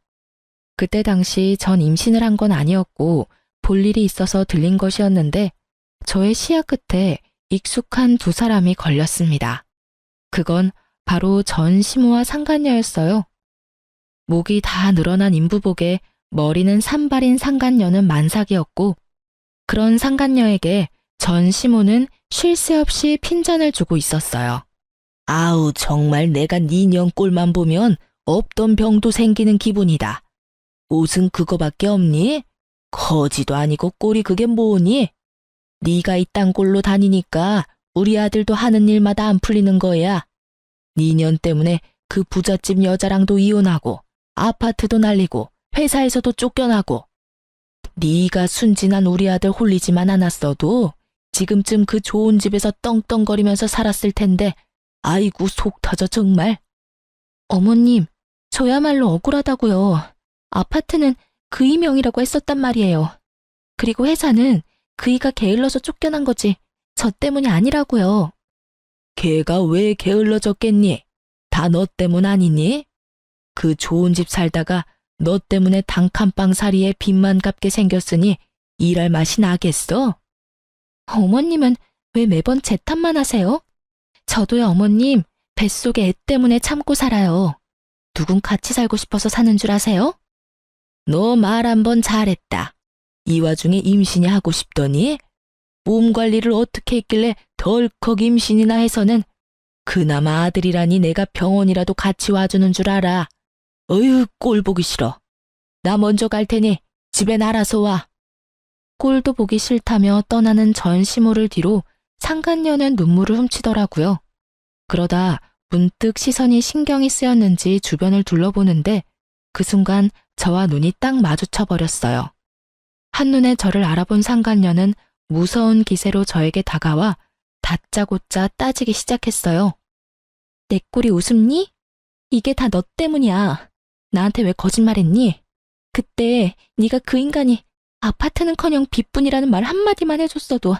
그때 당시 전 임신을 한 건 아니었고 볼 일이 있어서 들린 것이었는데 저의 시야 끝에 익숙한 두 사람이 걸렸습니다. 그건 바로 전 시모와 상간녀였어요. 목이 다 늘어난 인부복에 머리는 산발인 상간녀는 만삭이었고 그런 상간녀에게 전 시모는 쉴 새 없이 핀잔을 주고 있었어요. 아우, 정말 내가 네 년꼴만 보면 없던 병도 생기는 기분이다. 옷은 그거밖에 없니? 거지도 아니고 꼴이 그게 뭐니? 네가 이딴 꼴로 다니니까 우리 아들도 하는 일마다 안 풀리는 거야. 네 년 때문에 그 부잣집 여자랑도 이혼하고 아파트도 날리고 회사에서도 쫓겨나고 네가 순진한 우리 아들 홀리지만 않았어도 지금쯤 그 좋은 집에서 떵떵거리면서 살았을 텐데 아이고 속 터져 정말. 어머님, 저야말로 억울하다고요. 아파트는 그이 명이라고 했었단 말이에요. 그리고 회사는 그이가 게을러서 쫓겨난 거지 저 때문이 아니라고요. 걔가 왜 게을러졌겠니? 다 너 때문 아니니? 그 좋은 집 살다가 너 때문에 단칸방살이에 빚만 갚게 생겼으니 일할 맛이 나겠어? 어머님은 왜 매번 제 탓만 하세요? 저도요, 어머님. 뱃속에 애 때문에 참고 살아요. 누군 같이 살고 싶어서 사는 줄 아세요? 너 말 한 번 잘했다. 이 와중에 임신이 하고 싶더니 몸 관리를 어떻게 했길래 덜컥 임신이나 해서는 그나마 아들이라니 내가 병원이라도 같이 와주는 줄 알아. 어휴, 꼴 보기 싫어. 나 먼저 갈 테니 집엔 알아서 와. 꼴도 보기 싫다며 떠나는 전시모를 뒤로 상간녀는 눈물을 훔치더라고요. 그러다 문득 시선이 신경이 쓰였는지 주변을 둘러보는데 그 순간 저와 눈이 딱 마주쳐 버렸어요. 한눈에 저를 알아본 상간녀는 무서운 기세로 저에게 다가와 다짜고짜 따지기 시작했어요. 내 꼴이 우습니? 이게 다 너 때문이야. 나한테 왜 거짓말했니? 그때 네가 그 인간이 아파트는커녕 빚뿐이라는 말 한마디만 해줬어도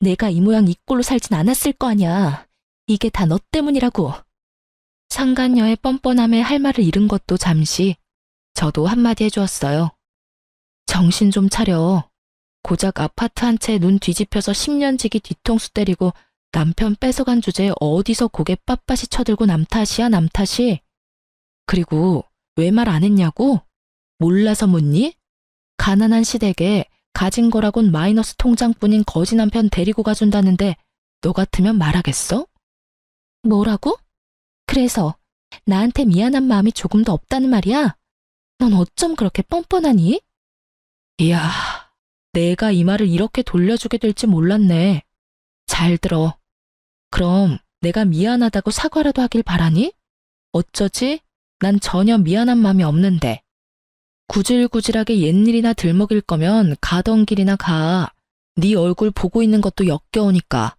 내가 이 모양 이 꼴로 살진 않았을 거 아니야. 이게 다 너 때문이라고. 상간녀의 뻔뻔함에 할 말을 잃은 것도 잠시 저도 한마디 해주었어요. 정신 좀 차려. 고작 아파트 한 채 눈 뒤집혀서 10년지기 뒤통수 때리고 남편 뺏어간 주제에 어디서 고개 빳빳이 쳐들고 남 탓이야, 남 탓이. 그리고 왜 말 안 했냐고? 몰라서 묻니? 가난한 시댁에 가진 거라곤 마이너스 통장뿐인 거지 남편 데리고 가준다는데 너 같으면 말하겠어? 뭐라고? 그래서 나한테 미안한 마음이 조금도 없다는 말이야? 넌 어쩜 그렇게 뻔뻔하니? 이야, 내가 이 말을 이렇게 돌려주게 될지 몰랐네. 잘 들어. 그럼 내가 미안하다고 사과라도 하길 바라니? 어쩌지? 난 전혀 미안한 마음이 없는데. 구질구질하게 옛일이나 들먹일 거면 가던 길이나 가. 네 얼굴 보고 있는 것도 역겨우니까.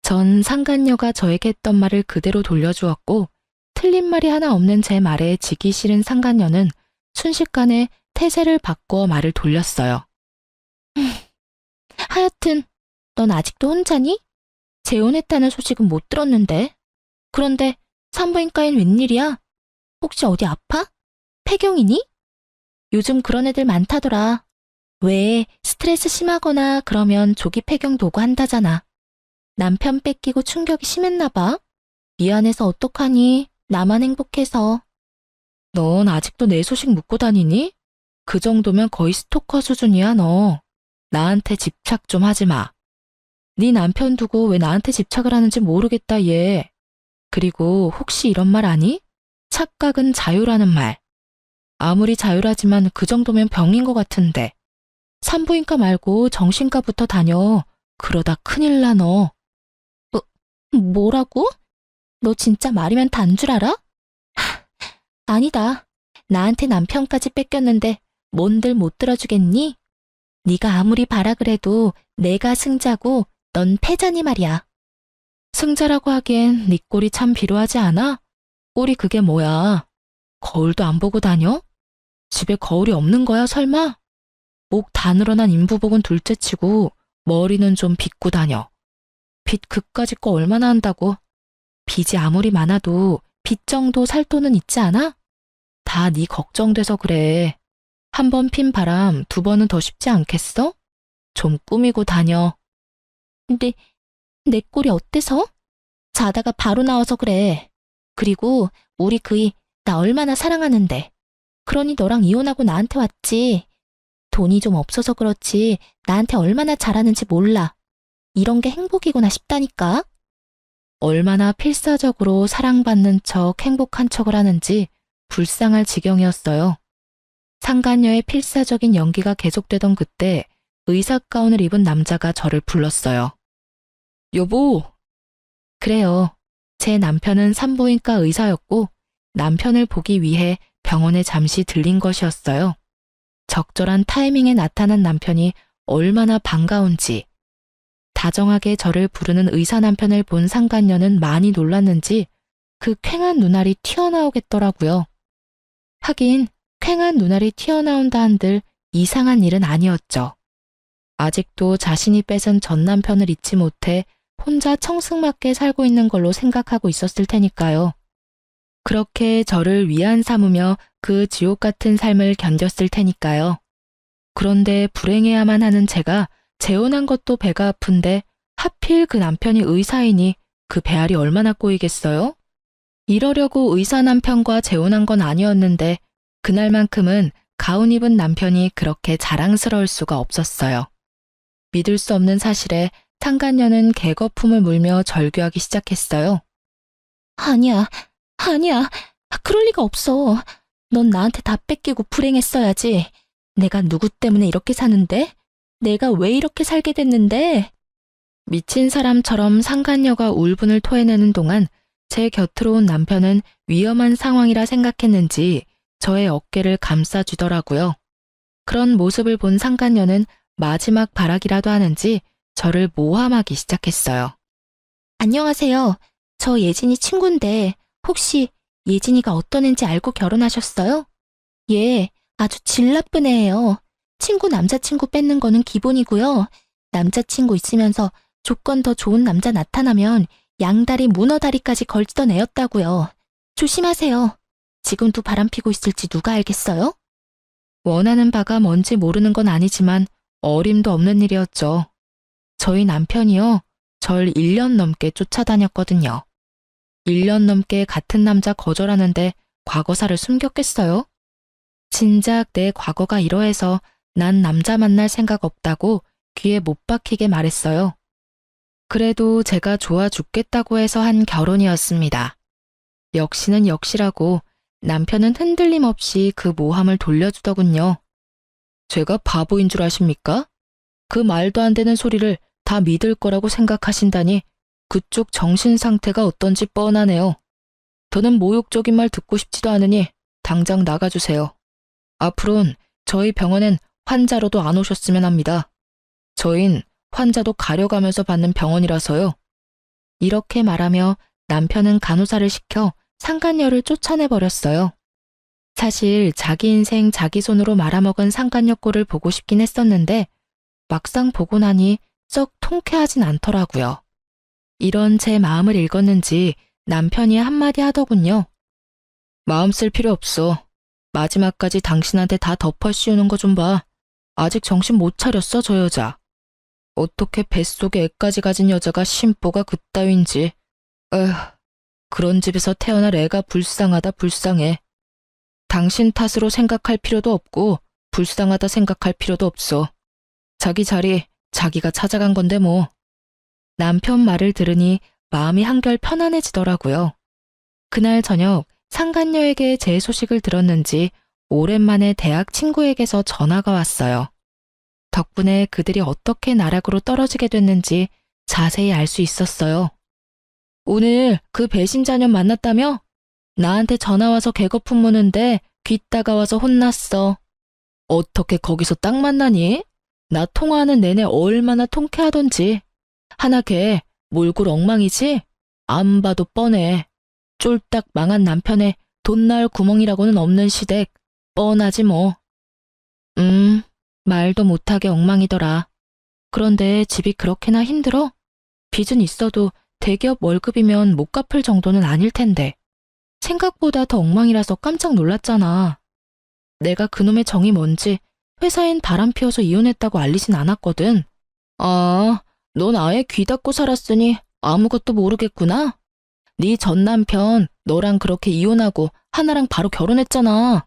전 상간녀가 저에게 했던 말을 그대로 돌려주었고 틀린 말이 하나 없는 제 말에 지기 싫은 상간녀는 순식간에 태세를 바꾸어 말을 돌렸어요. 하여튼 넌 아직도 혼자니? 재혼했다는 소식은 못 들었는데. 그런데 산부인과엔 웬일이야? 혹시 어디 아파? 폐경이니? 요즘 그런 애들 많다더라. 왜 스트레스 심하거나 그러면 조기 폐경 도구 한다잖아. 남편 뺏기고 충격이 심했나 봐. 미안해서 어떡하니? 나만 행복해서. 넌 아직도 내 소식 묻고 다니니? 그 정도면 거의 스토커 수준이야, 너. 나한테 집착 좀 하지 마. 네 남편 두고 왜 나한테 집착을 하는지 모르겠다, 얘. 그리고 혹시 이런 말 아니? 착각은 자유라는 말. 아무리 자유라지만 그 정도면 병인 것 같은데. 산부인과 말고 정신과부터 다녀. 그러다 큰일 나, 너. 뭐라고? 너 진짜 말이면 단 줄 알아? 아니다. 나한테 남편까지 뺏겼는데 뭔들 못 들어주겠니? 네가 아무리 바라 그래도 내가 승자고 넌 패자니 말이야. 승자라고 하기엔 네 꼴이 참 비루하지 않아? 꼴이 그게 뭐야? 거울도 안 보고 다녀? 집에 거울이 없는 거야, 설마? 목 다 늘어난 인부복은 둘째치고 머리는 좀 빗고 다녀. 빚 그까짓 거 얼마나 한다고? 빚이 아무리 많아도 빚 정도 살 돈은 있지 않아? 다 네 걱정돼서 그래. 한 번 핀 바람 두 번은 더 쉽지 않겠어? 좀 꾸미고 다녀. 근데 내 꼴이 어때서? 자다가 바로 나와서 그래. 그리고 우리 그이 나 얼마나 사랑하는데. 그러니 너랑 이혼하고 나한테 왔지. 돈이 좀 없어서 그렇지 나한테 얼마나 잘하는지 몰라. 이런 게 행복이구나 싶다니까. 얼마나 필사적으로 사랑받는 척 행복한 척을 하는지 불쌍할 지경이었어요. 상간녀의 필사적인 연기가 계속되던 그때 의사 가운을 입은 남자가 저를 불렀어요. 여보. 그래요. 제 남편은 산부인과 의사였고 남편을 보기 위해 병원에 잠시 들린 것이었어요. 적절한 타이밍에 나타난 남편이 얼마나 반가운지. 다정하게 저를 부르는 의사 남편을 본 상간녀는 많이 놀랐는지 그 퀭한 눈알이 튀어나오겠더라고요. 하긴 퀭한 눈알이 튀어나온다 한들 이상한 일은 아니었죠. 아직도 자신이 뺏은 전 남편을 잊지 못해 혼자 청승맞게 살고 있는 걸로 생각하고 있었을 테니까요. 그렇게 저를 위안 삼으며 그 지옥 같은 삶을 견뎠을 테니까요. 그런데 불행해야만 하는 제가 재혼한 것도 배가 아픈데 하필 그 남편이 의사이니 그 배알이 얼마나 꼬이겠어요? 이러려고 의사 남편과 재혼한 건 아니었는데 그날만큼은 가운 입은 남편이 그렇게 자랑스러울 수가 없었어요. 믿을 수 없는 사실에 상간녀는 개거품을 물며 절규하기 시작했어요. 아니야, 아니야. 그럴 리가 없어. 넌 나한테 다 뺏기고 불행했어야지. 내가 누구 때문에 이렇게 사는데? 내가 왜 이렇게 살게 됐는데? 미친 사람처럼 상간녀가 울분을 토해내는 동안 제 곁으로 온 남편은 위험한 상황이라 생각했는지 저의 어깨를 감싸주더라고요. 그런 모습을 본 상간녀는 마지막 발악이라도 하는지 저를 모함하기 시작했어요. 안녕하세요. 저 예진이 친구인데 혹시 예진이가 어떤 애인지 알고 결혼하셨어요? 예, 아주 질 나쁜 애예요. 친구 남자친구 뺏는 거는 기본이고요. 남자친구 있으면서 조건 더 좋은 남자 나타나면 양다리 문어다리까지 걸치던 애였다고요. 조심하세요. 지금도 바람피고 있을지 누가 알겠어요? 원하는 바가 뭔지 모르는 건 아니지만 어림도 없는 일이었죠. 저희 남편이요, 절 1년 넘게 쫓아다녔거든요. 1년 넘게 같은 남자 거절하는데 과거사를 숨겼겠어요? 진작 내 과거가 이러해서 난 남자 만날 생각 없다고 귀에 못 박히게 말했어요. 그래도 제가 좋아 죽겠다고 해서 한 결혼이었습니다. 역시는 역시라고 남편은 흔들림 없이 그 모함을 돌려주더군요. 제가 바보인 줄 아십니까? 그 말도 안 되는 소리를 다 믿을 거라고 생각하신다니 그쪽 정신 상태가 어떤지 뻔하네요. 더는 모욕적인 말 듣고 싶지도 않으니 당장 나가주세요. 앞으론 저희 병원엔 환자로도 안 오셨으면 합니다. 저흰 환자도 가려가면서 받는 병원이라서요. 이렇게 말하며 남편은 간호사를 시켜 상간녀를 쫓아내버렸어요. 사실 자기 인생 자기 손으로 말아먹은 상간녀 꼴을 보고 싶긴 했었는데 막상 보고 나니 썩 통쾌하진 않더라고요. 이런 제 마음을 읽었는지 남편이 한마디 하더군요. 마음 쓸 필요 없어. 마지막까지 당신한테 다 덮어 씌우는 거 좀 봐. 아직 정신 못 차렸어, 저 여자. 어떻게 뱃속에 애까지 가진 여자가 심보가 그따윈지. 에휴, 그런 집에서 태어날 애가 불쌍하다 불쌍해. 당신 탓으로 생각할 필요도 없고 불쌍하다 생각할 필요도 없어. 자기 자리 자기가 찾아간 건데 뭐. 남편 말을 들으니 마음이 한결 편안해지더라고요. 그날 저녁 상간녀에게 제 소식을 들었는지 오랜만에 대학 친구에게서 전화가 왔어요. 덕분에 그들이 어떻게 나락으로 떨어지게 됐는지 자세히 알 수 있었어요. 오늘 그 배신자년 만났다며? 나한테 전화와서 개거품 무는데 귀 따가워서 혼났어. 어떻게 거기서 딱 만나니? 나 통화하는 내내 얼마나 통쾌하던지. 하나 걔 몰골 엉망이지? 안 봐도 뻔해. 쫄딱 망한 남편의 돈 나을 구멍이라고는 없는 시댁. 뻔하지 뭐. 말도 못하게 엉망이더라. 그런데 집이 그렇게나 힘들어? 빚은 있어도 대기업 월급이면 못 갚을 정도는 아닐 텐데. 생각보다 더 엉망이라서 깜짝 놀랐잖아. 내가 그놈의 정이 뭔지 회사엔 바람 피워서 이혼했다고 알리진 않았거든. 아, 넌 아예 귀 닫고 살았으니 아무것도 모르겠구나. 네 전 남편 너랑 그렇게 이혼하고 하나랑 바로 결혼했잖아.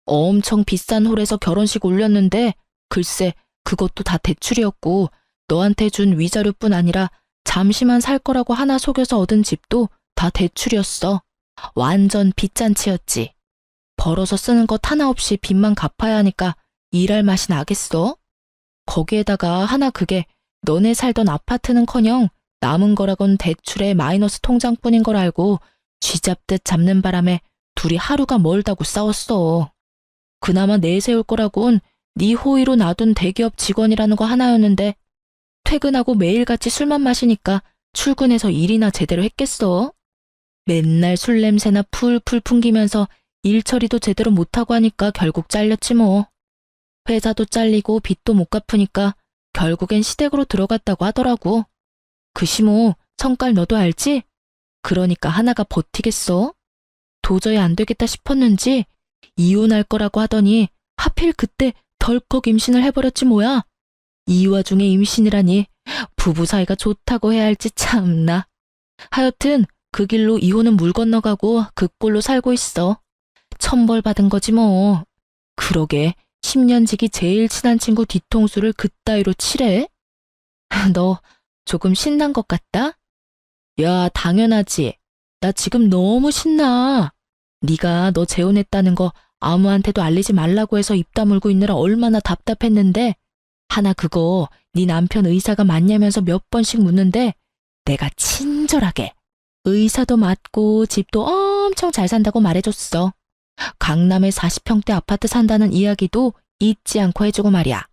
엄청 비싼 홀에서 결혼식 올렸는데 글쎄 그것도 다 대출이었고 너한테 준 위자료뿐 아니라 잠시만 살 거라고 하나 속여서 얻은 집도 다 대출이었어. 완전 빚잔치였지. 벌어서 쓰는 것 하나 없이 빚만 갚아야 하니까 일할 맛이 나겠어? 거기에다가 하나 그게 너네 살던 아파트는커녕 남은 거라곤 대출의 마이너스 통장뿐인 걸 알고 쥐잡듯 잡는 바람에 둘이 하루가 멀다고 싸웠어. 그나마 내세울 거라곤 네 호의로 놔둔 대기업 직원이라는 거 하나였는데 퇴근하고 매일같이 술만 마시니까 출근해서 일이나 제대로 했겠어? 맨날 술 냄새나 풀풀 풍기면서 일 처리도 제대로 못하고 하니까 결국 잘렸지 뭐. 회사도 잘리고 빚도 못 갚으니까 결국엔 시댁으로 들어갔다고 하더라고. 그 시모 성깔 너도 알지? 그러니까 하나가 버티겠어? 도저히 안 되겠다 싶었는지 이혼할 거라고 하더니 하필 그때 덜컥 임신을 해버렸지 뭐야. 이 와중에 임신이라니 부부 사이가 좋다고 해야 할지 참나. 하여튼 그 길로 이혼은 물 건너가고 그 꼴로 살고 있어. 천벌 받은 거지 뭐. 그러게 10년 지기 제일 친한 친구 뒤통수를 그따위로 치래? 너 조금 신난 것 같다? 야, 당연하지. 나 지금 너무 신나. 네가 너 재혼했다는 거 아무한테도 알리지 말라고 해서 입 다물고 있느라 얼마나 답답했는데 하나 그거 네 남편 의사가 맞냐면서 몇 번씩 묻는데 내가 친절하게 의사도 맞고 집도 엄청 잘 산다고 말해줬어. 강남에 40평대 아파트 산다는 이야기도 잊지 않고 해주고 말이야.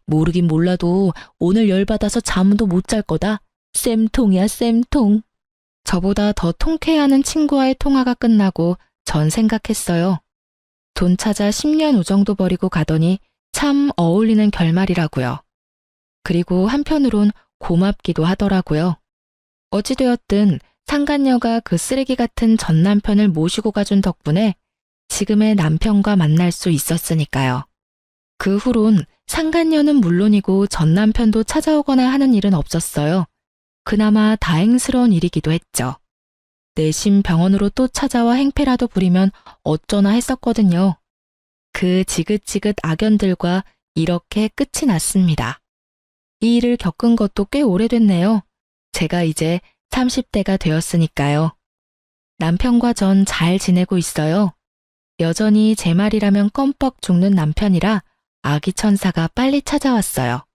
모르긴 몰라도 오늘 열받아서 잠도 못 잘 거다. 쌤통이야, 쌤통. 저보다 더 통쾌해하는 친구와의 통화가 끝나고 전 생각했어요. 돈 찾아 10년 우정도 버리고 가더니 참 어울리는 결말이라고요. 그리고 한편으론 고맙기도 하더라고요. 어찌되었든 상간녀가 그 쓰레기 같은 전 남편을 모시고 가준 덕분에 지금의 남편과 만날 수 있었으니까요. 그 후론 상간녀는 물론이고 전 남편도 찾아오거나 하는 일은 없었어요. 그나마 다행스러운 일이기도 했죠. 내심 병원으로 또 찾아와 행패라도 부리면 어쩌나 했었거든요. 그 지긋지긋 악연들과 이렇게 끝이 났습니다. 이 일을 겪은 것도 꽤 오래됐네요. 제가 이제 30대가 되었으니까요. 남편과 전 잘 지내고 있어요. 여전히 제 말이라면 껌뻑 죽는 남편이라 아기 천사가 빨리 찾아왔어요.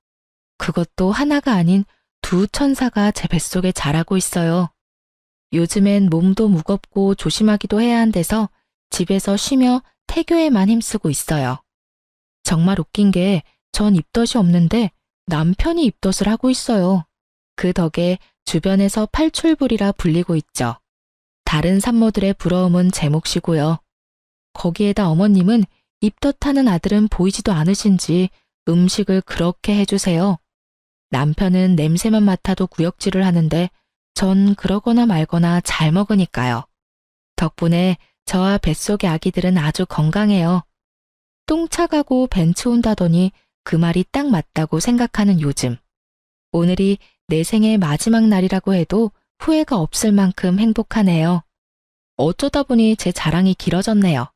그것도 하나가 아닌 두 천사가 제 뱃속에 자라고 있어요. 요즘엔 몸도 무겁고 조심하기도 해야 한데서 집에서 쉬며 태교에만 힘쓰고 있어요. 정말 웃긴 게 전 입덧이 없는데 남편이 입덧을 하고 있어요. 그 덕에 주변에서 팔출불이라 불리고 있죠. 다른 산모들의 부러움은 제 몫이고요. 거기에다 어머님은 입덧하는 아들은 보이지도 않으신지 음식을 그렇게 해주세요. 남편은 냄새만 맡아도 구역질을 하는데 전 그러거나 말거나 잘 먹으니까요. 덕분에 저와 뱃속의 아기들은 아주 건강해요. 똥 차가고 벤츠 온다더니 그 말이 딱 맞다고 생각하는 요즘. 오늘이 내 생의 마지막 날이라고 해도 후회가 없을 만큼 행복하네요. 어쩌다 보니 제 자랑이 길어졌네요.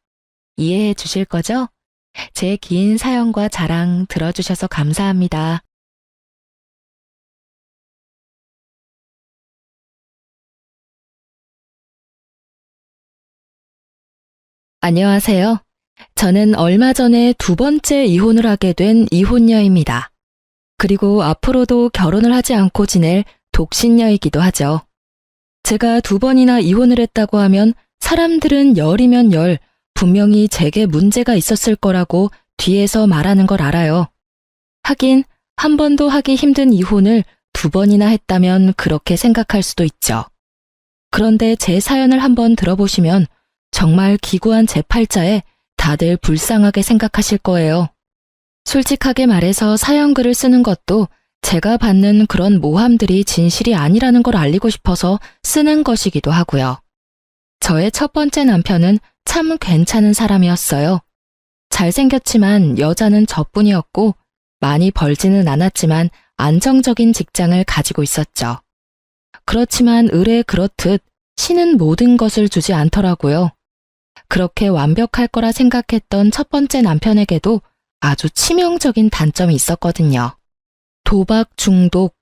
이해해 주실 거죠? 제 긴 사연과 자랑 들어주셔서 감사합니다. 안녕하세요. 저는 얼마 전에 두 번째 이혼을 하게 된 이혼녀입니다. 그리고 앞으로도 결혼을 하지 않고 지낼 독신녀이기도 하죠. 제가 두 번이나 이혼을 했다고 하면 사람들은 열이면 열, 분명히 제게 문제가 있었을 거라고 뒤에서 말하는 걸 알아요. 하긴 한 번도 하기 힘든 이혼을 두 번이나 했다면 그렇게 생각할 수도 있죠. 그런데 제 사연을 한번 들어보시면 정말 기구한 제 팔자에 다들 불쌍하게 생각하실 거예요. 솔직하게 말해서 사연글을 쓰는 것도 제가 받는 그런 모함들이 진실이 아니라는 걸 알리고 싶어서 쓰는 것이기도 하고요. 저의 첫 번째 남편은 참 괜찮은 사람이었어요. 잘생겼지만 여자는 저뿐이었고 많이 벌지는 않았지만 안정적인 직장을 가지고 있었죠. 그렇지만 을에 그렇듯 신은 모든 것을 주지 않더라고요. 그렇게 완벽할 거라 생각했던 첫 번째 남편에게도 아주 치명적인 단점이 있었거든요. 도박 중독.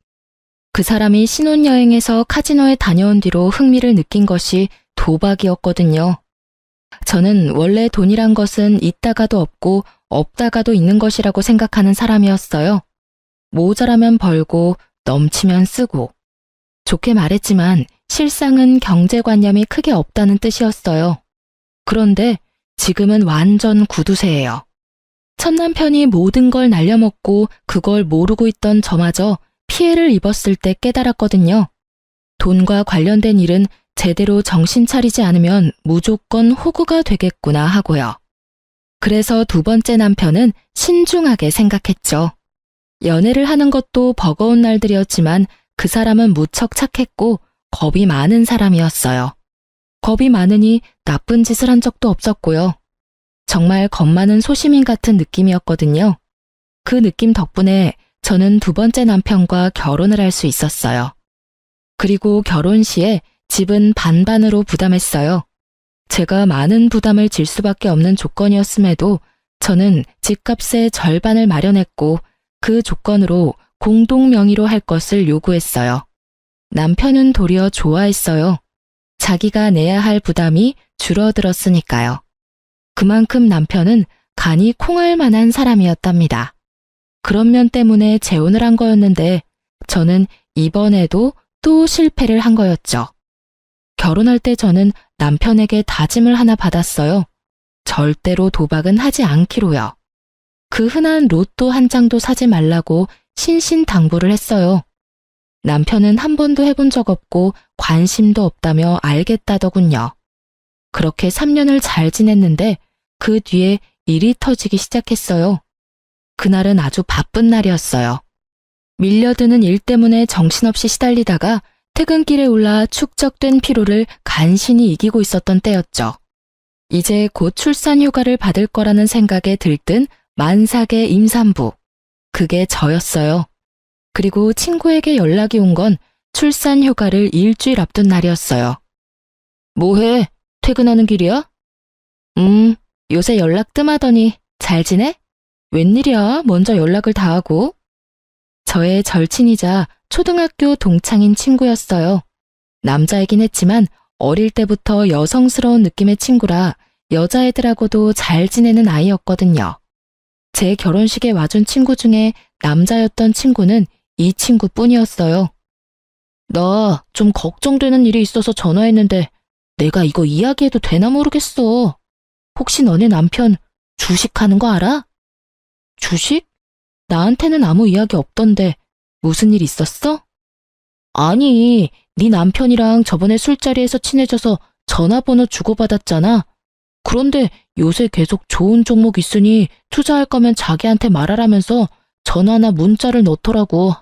그 사람이 신혼여행에서 카지노에 다녀온 뒤로 흥미를 느낀 것이 도박이었거든요. 저는 원래 돈이란 것은 있다가도 없고 없다가도 있는 것이라고 생각하는 사람이었어요. 모자라면 벌고 넘치면 쓰고. 좋게 말했지만 실상은 경제관념이 크게 없다는 뜻이었어요. 그런데 지금은 완전 구두쇠예요. 첫 남편이 모든 걸 날려먹고 그걸 모르고 있던 저마저 피해를 입었을 때 깨달았거든요. 돈과 관련된 일은 제대로 정신 차리지 않으면 무조건 호구가 되겠구나 하고요. 그래서 두 번째 남편은 신중하게 생각했죠. 연애를 하는 것도 버거운 날들이었지만 그 사람은 무척 착했고 겁이 많은 사람이었어요. 겁이 많으니 나쁜 짓을 한 적도 없었고요. 정말 겁 많은 소시민 같은 느낌이었거든요. 그 느낌 덕분에 저는 두 번째 남편과 결혼을 할 수 있었어요. 그리고 결혼 시에 집은 반반으로 부담했어요. 제가 많은 부담을 질 수밖에 없는 조건이었음에도 저는 집값의 절반을 마련했고 그 조건으로 공동 명의로 할 것을 요구했어요. 남편은 도리어 좋아했어요. 자기가 내야 할 부담이 줄어들었으니까요. 그만큼 남편은 간이 콩할 만한 사람이었답니다. 그런 면 때문에 재혼을 한 거였는데 저는 이번에도 또 실패를 한 거였죠. 결혼할 때 저는 남편에게 다짐을 하나 받았어요. 절대로 도박은 하지 않기로요. 그 흔한 로또 한 장도 사지 말라고 신신당부를 했어요. 남편은 한 번도 해본 적 없고 관심도 없다며 알겠다더군요. 그렇게 3년을 잘 지냈는데 그 뒤에 일이 터지기 시작했어요. 그날은 아주 바쁜 날이었어요. 밀려드는 일 때문에 정신없이 시달리다가 퇴근길에 올라 축적된 피로를 간신히 이기고 있었던 때였죠. 이제 곧 출산 휴가를 받을 거라는 생각에 들뜬 만삭의 임산부. 그게 저였어요. 그리고 친구에게 연락이 온 건 출산 휴가를 일주일 앞둔 날이었어요. 뭐해? 퇴근하는 길이야? 요새 연락 뜸하더니 잘 지내? 웬일이야? 먼저 연락을 다 하고. 저의 절친이자 초등학교 동창인 친구였어요. 남자이긴 했지만 어릴 때부터 여성스러운 느낌의 친구라 여자애들하고도 잘 지내는 아이였거든요. 제 결혼식에 와준 친구 중에 남자였던 친구는 이 친구뿐이었어요. 나 좀 걱정되는 일이 있어서 전화했는데 내가 이거 이야기해도 되나 모르겠어. 혹시 너네 남편 주식하는 거 알아? 주식? 나한테는 아무 이야기 없던데 무슨 일 있었어? 아니, 네 남편이랑 저번에 술자리에서 친해져서 전화번호 주고받았잖아. 그런데 요새 계속 좋은 종목 있으니 투자할 거면 자기한테 말하라면서 전화나 문자를 넣더라고.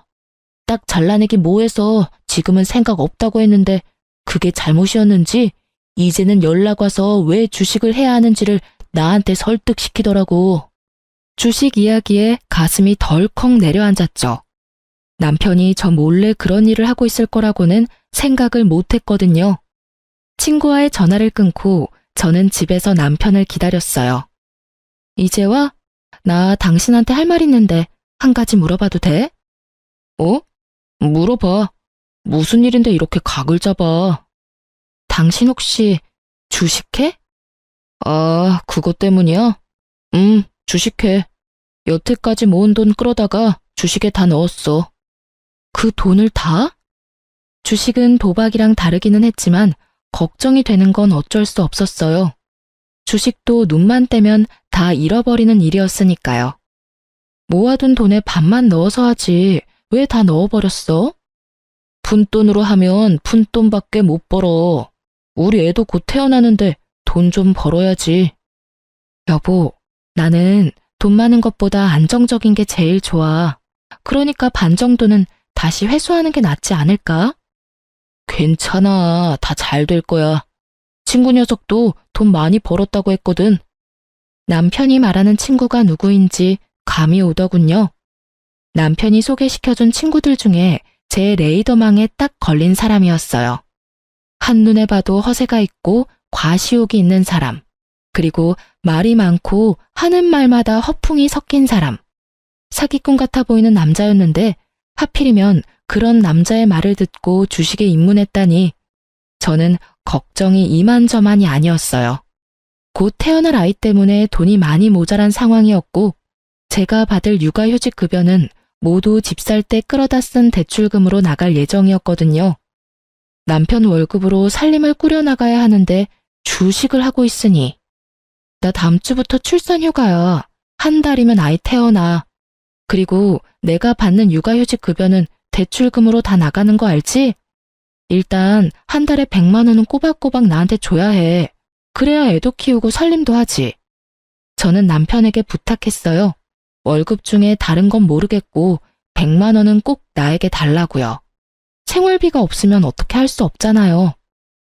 딱 잘라내기 뭐해서 지금은 생각 없다고 했는데 그게 잘못이었는지 이제는 연락 와서 왜 주식을 해야 하는지를 나한테 설득시키더라고. 주식 이야기에 가슴이 덜컥 내려앉았죠. 남편이 저 몰래 그런 일을 하고 있을 거라고는 생각을 못 했거든요. 친구와의 전화를 끊고 저는 집에서 남편을 기다렸어요. 이제 와? 나 당신한테 할 말 있는데 한 가지 물어봐도 돼? 어? 물어봐. 무슨 일인데 이렇게 각을 잡아? 당신 혹시 주식해? 아, 그것 때문이야? 주식해. 여태까지 모은 돈 끌어다가 주식에 다 넣었어. 그 돈을 다? 주식은 도박이랑 다르기는 했지만 걱정이 되는 건 어쩔 수 없었어요. 주식도 눈만 떼면 다 잃어버리는 일이었으니까요. 모아둔 돈에 반만 넣어서 하지 왜 다 넣어버렸어? 푼돈으로 하면 푼돈밖에 못 벌어. 우리 애도 곧 태어나는데 돈 좀 벌어야지. 여보, 나는 돈 많은 것보다 안정적인 게 제일 좋아. 그러니까 반 정도는 다시 회수하는 게 낫지 않을까? 괜찮아. 다 잘 될 거야. 친구 녀석도 돈 많이 벌었다고 했거든. 남편이 말하는 친구가 누구인지 감이 오더군요. 남편이 소개시켜준 친구들 중에 제 레이더망에 딱 걸린 사람이었어요. 한눈에 봐도 허세가 있고 과시욕이 있는 사람, 그리고 말이 많고 하는 말마다 허풍이 섞인 사람. 사기꾼 같아 보이는 남자였는데 하필이면 그런 남자의 말을 듣고 주식에 입문했다니 저는 걱정이 이만저만이 아니었어요. 곧 태어날 아이 때문에 돈이 많이 모자란 상황이었고 제가 받을 육아휴직 급여는 모두 집 살 때 끌어다 쓴 대출금으로 나갈 예정이었거든요. 남편 월급으로 살림을 꾸려나가야 하는데 주식을 하고 있으니 나 다음 주부터 출산 휴가야. 한 달이면 아이 태어나. 그리고 내가 받는 육아휴직 급여는 대출금으로 다 나가는 거 알지? 일단 한 달에 100만 원은 꼬박꼬박 나한테 줘야 해. 그래야 애도 키우고 살림도 하지. 저는 남편에게 부탁했어요. 월급 중에 다른 건 모르겠고 100만 원은 꼭 나에게 달라고요. 생활비가 없으면 어떻게 할 수 없잖아요.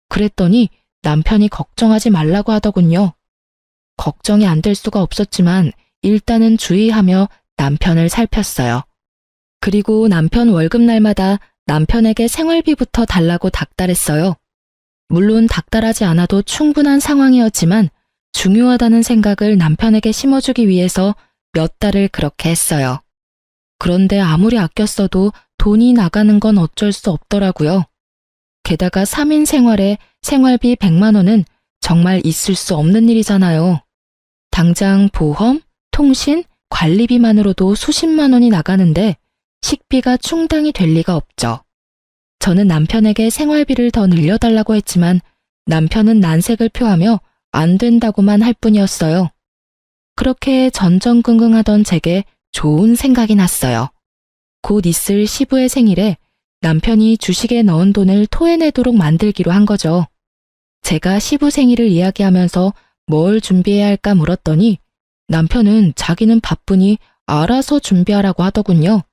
그랬더니 남편이 걱정하지 말라고 하더군요. 걱정이 안 될 수가 없었지만 일단은 주의하며 남편을 살폈어요. 그리고 남편 월급날마다 남편에게 생활비부터 달라고 닥달했어요. 물론 닥달하지 않아도 충분한 상황이었지만 중요하다는 생각을 남편에게 심어주기 위해서 몇 달을 그렇게 했어요. 그런데 아무리 아꼈어도 돈이 나가는 건 어쩔 수 없더라고요. 게다가 3인 생활에 생활비 100만 원은 정말 있을 수 없는 일이잖아요. 당장 보험, 통신, 관리비만으로도 수십만 원이 나가는데 식비가 충당이 될 리가 없죠. 저는 남편에게 생활비를 더 늘려달라고 했지만 남편은 난색을 표하며 안 된다고만 할 뿐이었어요. 그렇게 전전긍긍하던 제게 좋은 생각이 났어요. 곧 있을 시부의 생일에 남편이 주식에 넣은 돈을 토해내도록 만들기로 한 거죠. 제가 시부 생일을 이야기하면서 뭘 준비해야 할까 물었더니 남편은 자기는 바쁘니 알아서 준비하라고 하더군요.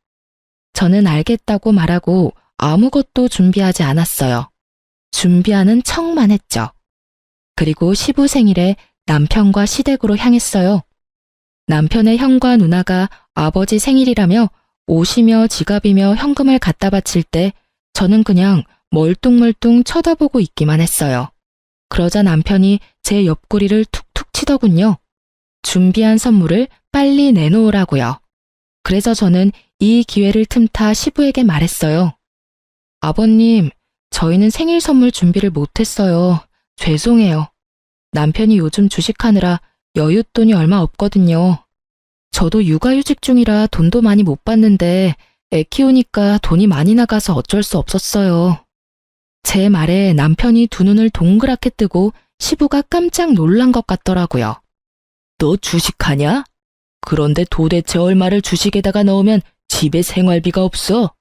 저는 알겠다고 말하고 아무것도 준비하지 않았어요. 준비하는 척만 했죠. 그리고 시부 생일에 남편과 시댁으로 향했어요. 남편의 형과 누나가 아버지 생일이라며 옷이며 지갑이며 현금을 갖다 바칠 때 저는 그냥 멀뚱멀뚱 쳐다보고 있기만 했어요. 그러자 남편이 제 옆구리를 툭툭 치더군요. 준비한 선물을 빨리 내놓으라고요. 그래서 저는 이 기회를 틈타 시부에게 말했어요. 아버님, 저희는 생일 선물 준비를 못했어요. 죄송해요. 남편이 요즘 주식하느라 여윳돈이 얼마 없거든요. 저도 육아휴직 중이라 돈도 많이 못 받는데 애 키우니까 돈이 많이 나가서 어쩔 수 없었어요. 제 말에 남편이 두 눈을 동그랗게 뜨고 시부가 깜짝 놀란 것 같더라고요. 너 주식하냐? 그런데 도대체 얼마를 주식에다가 넣으면 집에 생활비가 없어?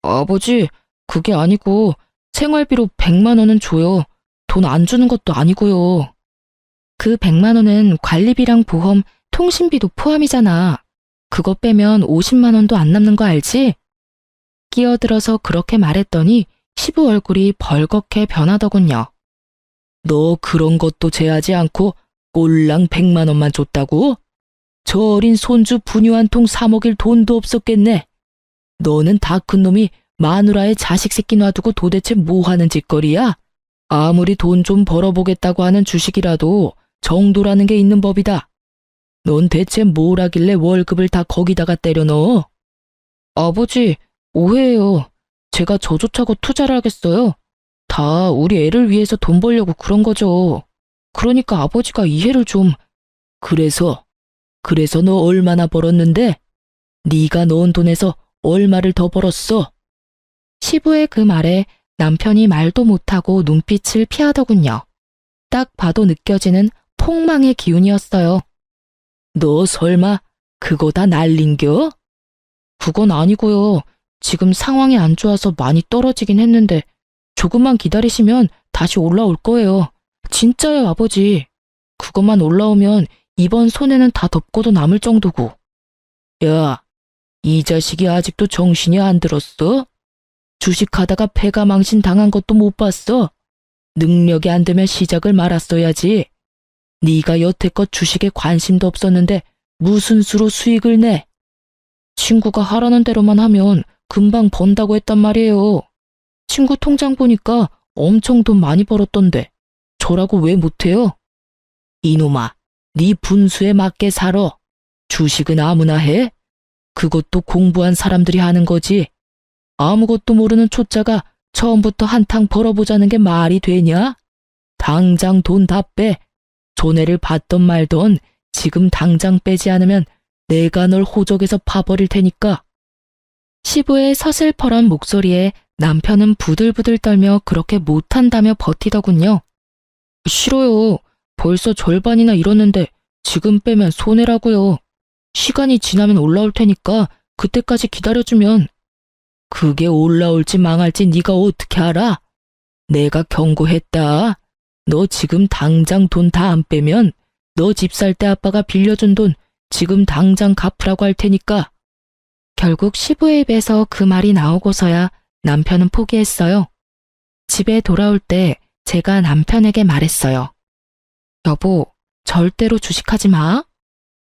아버지, 그게 아니고 생활비로 100만 원은 줘요. 돈 안 주는 것도 아니고요. 그 100만 원은 관리비랑 보험, 통신비도 포함이잖아. 그거 빼면 50만 원도 안 남는 거 알지? 끼어들어서 그렇게 말했더니 시부 얼굴이 벌겋게 변하더군요. 너 그런 것도 제하지 않고 꼴랑 100만 원만 줬다고? 저 어린 손주 분유 한 통 사 먹일 돈도 없었겠네. 너는 다 큰 놈이 마누라의 자식 새끼 놔두고 도대체 뭐 하는 짓거리야? 아무리 돈 좀 벌어보겠다고 하는 주식이라도 정도라는 게 있는 법이다. 넌 대체 뭘 하길래 월급을 다 거기다가 때려 넣어? 아버지, 오해예요. 제가 저조차고 투자를 하겠어요. 다 우리 애를 위해서 돈 벌려고 그런 거죠. 그러니까 아버지가 이해를 좀... 그래서 너 얼마나 벌었는데? 네가 넣은 돈에서 얼마를 더 벌었어? 시부의 그 말에 남편이 말도 못하고 눈빛을 피하더군요. 딱 봐도 느껴지는 폭망의 기운이었어요. 너 설마 그거 다 날린겨? 그건 아니고요. 지금 상황이 안 좋아서 많이 떨어지긴 했는데 조금만 기다리시면 다시 올라올 거예요. 진짜요, 아버지. 그것만 올라오면 이번 손해는 다 덮고도 남을 정도고. 야, 이 자식이 아직도 정신이 안 들었어? 주식하다가 패가 망신 당한 것도 못 봤어? 능력이 안 되면 시작을 말았어야지. 네가 여태껏 주식에 관심도 없었는데 무슨 수로 수익을 내? 친구가 하라는 대로만 하면 금방 번다고 했단 말이에요. 친구 통장 보니까 엄청 돈 많이 벌었던데 저라고 왜 못해요? 이놈아, 네 분수에 맞게 살아. 주식은 아무나 해? 그것도 공부한 사람들이 하는 거지. 아무것도 모르는 초짜가 처음부터 한탕 벌어보자는 게 말이 되냐? 당장 돈 다 빼. 손해를 봤던 말던 지금 당장 빼지 않으면 내가 널 호적에서 파버릴 테니까. 시부의 서슬퍼런 목소리에 남편은 부들부들 떨며 그렇게 못한다며 버티더군요. 싫어요. 벌써 절반이나 잃었는데 지금 빼면 손해라고요. 시간이 지나면 올라올 테니까 그때까지 기다려주면. 그게 올라올지 망할지 네가 어떻게 알아? 내가 경고했다. 너 지금 당장 돈 다 안 빼면 너 집 살 때 아빠가 빌려준 돈 지금 당장 갚으라고 할 테니까. 결국 시부의 입에서 그 말이 나오고서야 남편은 포기했어요. 집에 돌아올 때 제가 남편에게 말했어요. 여보, 절대로 주식하지 마.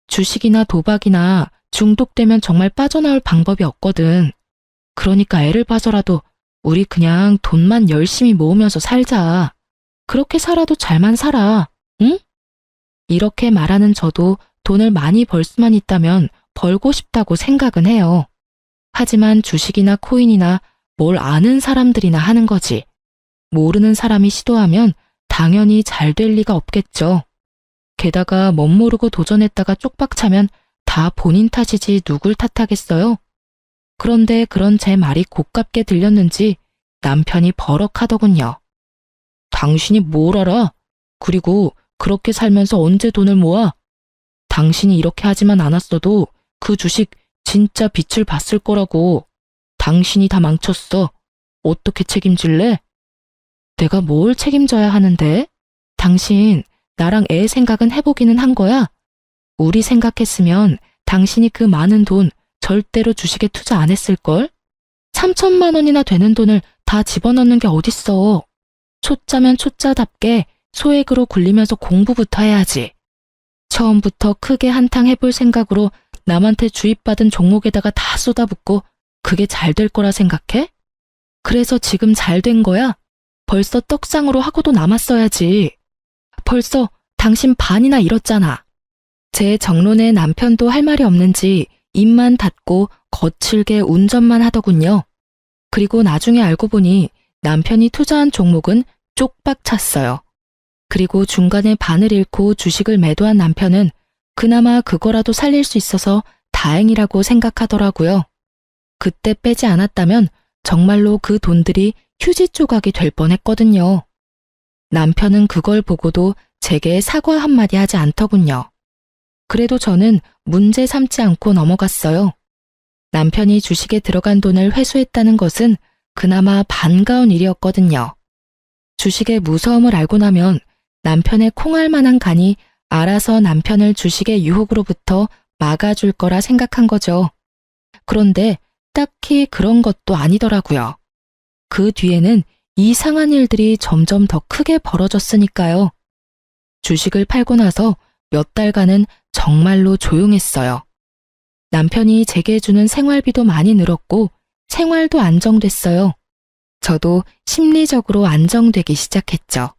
주식이나 도박이나 중독되면 정말 빠져나올 방법이 없거든. 그러니까 애를 봐서라도 우리 그냥 돈만 열심히 모으면서 살자. 그렇게 살아도 잘만 살아. 응? 이렇게 말하는 저도 돈을 많이 벌 수만 있다면 벌고 싶다고 생각은 해요. 하지만 주식이나 코인이나 뭘 아는 사람들이나 하는 거지. 모르는 사람이 시도하면 당연히 잘 될 리가 없겠죠. 게다가 멋모르고 도전했다가 쪽박 차면 다 본인 탓이지 누굴 탓하겠어요? 그런데 그런 제 말이 고깝게 들렸는지 남편이 버럭하더군요. 당신이 뭘 알아? 그리고 그렇게 살면서 언제 돈을 모아? 당신이 이렇게 하지만 않았어도 그 주식 진짜 빛을 봤을 거라고. 당신이 다 망쳤어. 어떻게 책임질래? 내가 뭘 책임져야 하는데? 당신 나랑 애 생각은 해보기는 한 거야? 우리 생각했으면 당신이 그 많은 돈 절대로 주식에 투자 안 했을걸? 3천만 원이나 되는 돈을 다 집어넣는 게 어딨어. 초짜면 초짜답게 소액으로 굴리면서 공부부터 해야지. 처음부터 크게 한탕 해볼 생각으로 남한테 주입받은 종목에다가 다 쏟아붓고 그게 잘 될 거라 생각해? 그래서 지금 잘 된 거야? 벌써 떡상으로 하고도 남았어야지. 벌써 당신 반이나 잃었잖아. 제 정론에 남편도 할 말이 없는지 입만 닫고 거칠게 운전만 하더군요. 그리고 나중에 알고 보니 남편이 투자한 종목은 쪽박 찼어요. 그리고 중간에 반을 잃고 주식을 매도한 남편은 그나마 그거라도 살릴 수 있어서 다행이라고 생각하더라고요. 그때 빼지 않았다면 정말로 그 돈들이 휴지 조각이 될 뻔했거든요. 남편은 그걸 보고도 제게 사과 한마디 하지 않더군요. 그래도 저는 문제 삼지 않고 넘어갔어요. 남편이 주식에 들어간 돈을 회수했다는 것은 그나마 반가운 일이었거든요. 주식의 무서움을 알고 나면 남편의 콩알 만한 간이 알아서 남편을 주식의 유혹으로부터 막아줄 거라 생각한 거죠. 그런데 딱히 그런 것도 아니더라고요. 그 뒤에는 이상한 일들이 점점 더 크게 벌어졌으니까요. 주식을 팔고 나서 몇 달간은 정말로 조용했어요. 남편이 제게 주는 생활비도 많이 늘었고 생활도 안정됐어요. 저도 심리적으로 안정되기 시작했죠.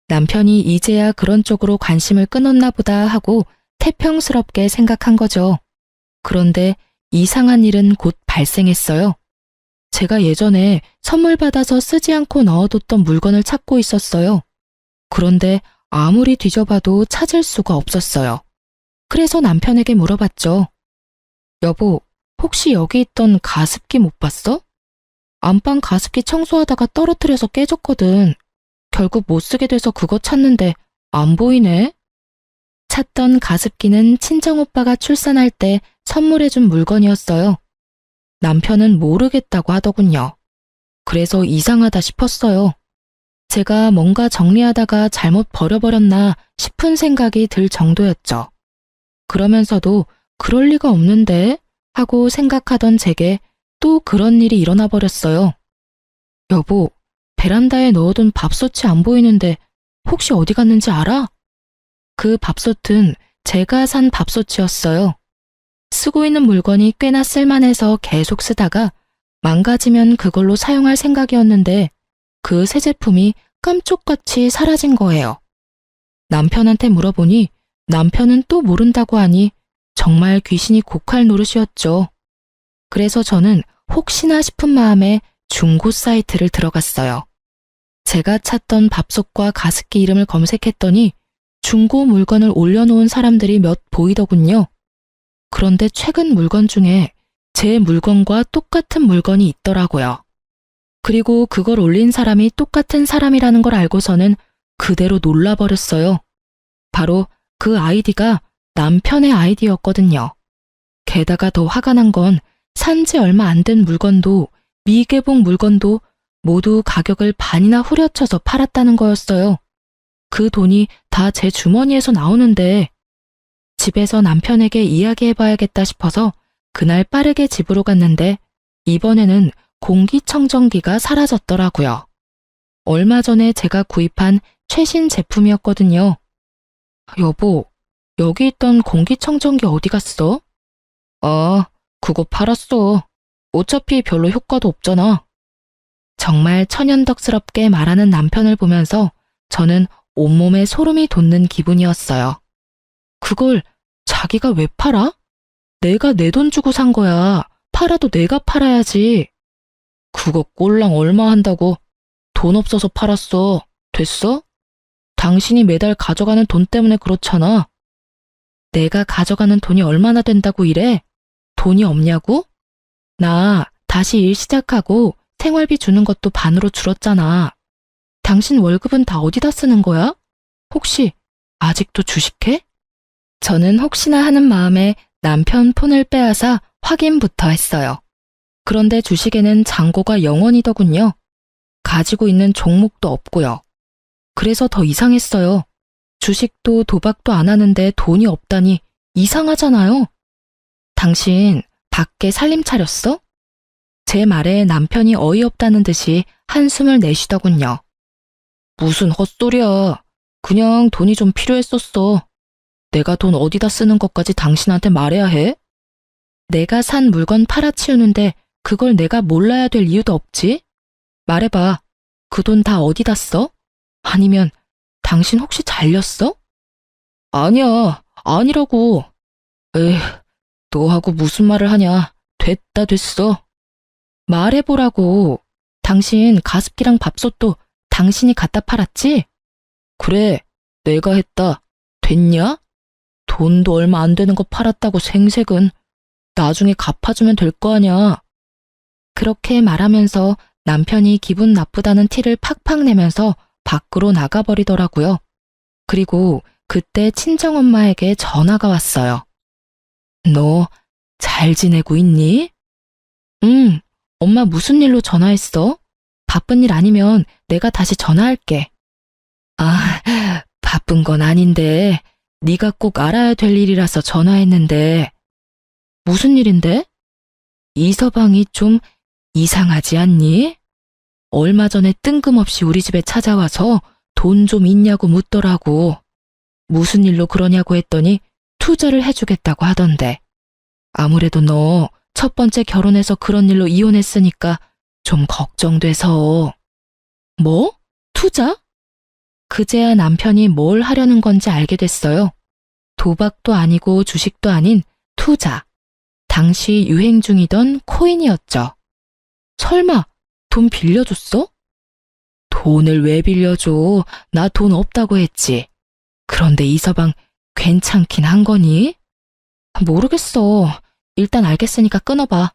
남편이 이제야 그런 쪽으로 관심을 끊었나 보다 하고 태평스럽게 생각한 거죠. 그런데 이상한 일은 곧 발생했어요. 제가 예전에 선물 받아서 쓰지 않고 넣어뒀던 물건을 찾고 있었어요. 그런데 아무리 뒤져봐도 찾을 수가 없었어요. 그래서 남편에게 물어봤죠. 여보, 혹시 여기 있던 가습기 못 봤어? 안방 가습기 청소하다가 떨어뜨려서 깨졌거든. 결국 못 쓰게 돼서 그거 찾는데 안 보이네. 찾던 가습기는 친정오빠가 출산할 때 선물해준 물건이었어요. 남편은 모르겠다고 하더군요. 그래서 이상하다 싶었어요. 제가 뭔가 정리하다가 잘못 버려버렸나 싶은 생각이 들 정도였죠. 그러면서도 그럴 리가 없는데 하고 생각하던 제게 또 그런 일이 일어나 버렸어요. 여보, 베란다에 넣어둔 밥솥이 안 보이는데 혹시 어디 갔는지 알아? 그 밥솥은 제가 산 밥솥이었어요. 쓰고 있는 물건이 꽤나 쓸만해서 계속 쓰다가 망가지면 그걸로 사용할 생각이었는데 그 새 제품이 깜쪽같이 사라진 거예요. 남편한테 물어보니 남편은 또 모른다고 하니 정말 귀신이 고칼 노릇이었죠. 그래서 저는 혹시나 싶은 마음에 중고 사이트를 들어갔어요. 제가 찾던 밥솥과 가습기 이름을 검색했더니 중고 물건을 올려놓은 사람들이 몇 보이더군요. 그런데 최근 물건 중에 제 물건과 똑같은 물건이 있더라고요. 그리고 그걸 올린 사람이 똑같은 사람이라는 걸 알고서는 그대로 놀라버렸어요. 바로 그 아이디가 남편의 아이디였거든요. 게다가 더 화가 난 건 산지 얼마 안 된 물건도 미개봉 물건도 모두 가격을 반이나 후려쳐서 팔았다는 거였어요. 그 돈이 다 제 주머니에서 나오는데 집에서 남편에게 이야기해봐야겠다 싶어서 그날 빠르게 집으로 갔는데 이번에는 공기청정기가 사라졌더라고요. 얼마 전에 제가 구입한 최신 제품이었거든요. 여보, 여기 있던 공기청정기 어디 갔어? 아, 그거 팔았어. 어차피 별로 효과도 없잖아. 정말 천연덕스럽게 말하는 남편을 보면서 저는 온몸에 소름이 돋는 기분이었어요. 그걸 자기가 왜 팔아? 내가 내 돈 주고 산 거야. 팔아도 내가 팔아야지. 그거 꼴랑 얼마 한다고? 돈 없어서 팔았어. 됐어? 당신이 매달 가져가는 돈 때문에 그렇잖아. 내가 가져가는 돈이 얼마나 된다고 이래? 돈이 없냐고? 나 다시 일 시작하고 생활비 주는 것도 반으로 줄었잖아. 당신 월급은 다 어디다 쓰는 거야? 혹시 아직도 주식해? 저는 혹시나 하는 마음에 남편 폰을 빼앗아 확인부터 했어요. 그런데 주식에는 잔고가 0원이더군요. 가지고 있는 종목도 없고요. 그래서 더 이상했어요. 주식도 도박도 안 하는데 돈이 없다니 이상하잖아요. 당신 밖에 살림 차렸어? 제 말에 남편이 어이없다는 듯이 한숨을 내쉬더군요. 무슨 헛소리야. 그냥 돈이 좀 필요했었어. 내가 돈 어디다 쓰는 것까지 당신한테 말해야 해? 내가 산 물건 팔아치우는데 그걸 내가 몰라야 될 이유도 없지? 말해봐. 그 돈 다 어디다 써? 아니면 당신 혹시 잘렸어? 아니야. 아니라고. 에휴, 너하고 무슨 말을 하냐. 됐다 됐어. 말해보라고. 당신 가습기랑 밥솥도 당신이 갖다 팔았지? 그래, 내가 했다. 됐냐? 돈도 얼마 안 되는 거 팔았다고 생색은. 나중에 갚아주면 될 거 아냐. 그렇게 말하면서 남편이 기분 나쁘다는 티를 팍팍 내면서 밖으로 나가버리더라고요. 그리고 그때 친정엄마에게 전화가 왔어요. 너 잘 지내고 있니? 응, 엄마 무슨 일로 전화했어? 바쁜 일 아니면 내가 다시 전화할게. 아, 바쁜 건 아닌데 네가 꼭 알아야 될 일이라서 전화했는데. 무슨 일인데? 이서방이 좀 이상하지 않니? 얼마 전에 뜬금없이 우리 집에 찾아와서 돈 좀 있냐고 묻더라고. 무슨 일로 그러냐고 했더니 투자를 해주겠다고 하던데. 아무래도 너 첫 번째 결혼해서 그런 일로 이혼했으니까 좀 걱정돼서. 뭐? 투자? 그제야 남편이 뭘 하려는 건지 알게 됐어요. 도박도 아니고 주식도 아닌 투자. 당시 유행 중이던 코인이었죠. 설마 돈 빌려줬어? 돈을 왜 빌려줘? 나 돈 없다고 했지. 그런데 이서방 괜찮긴 한 거니? 모르겠어. 일단 알겠으니까 끊어봐.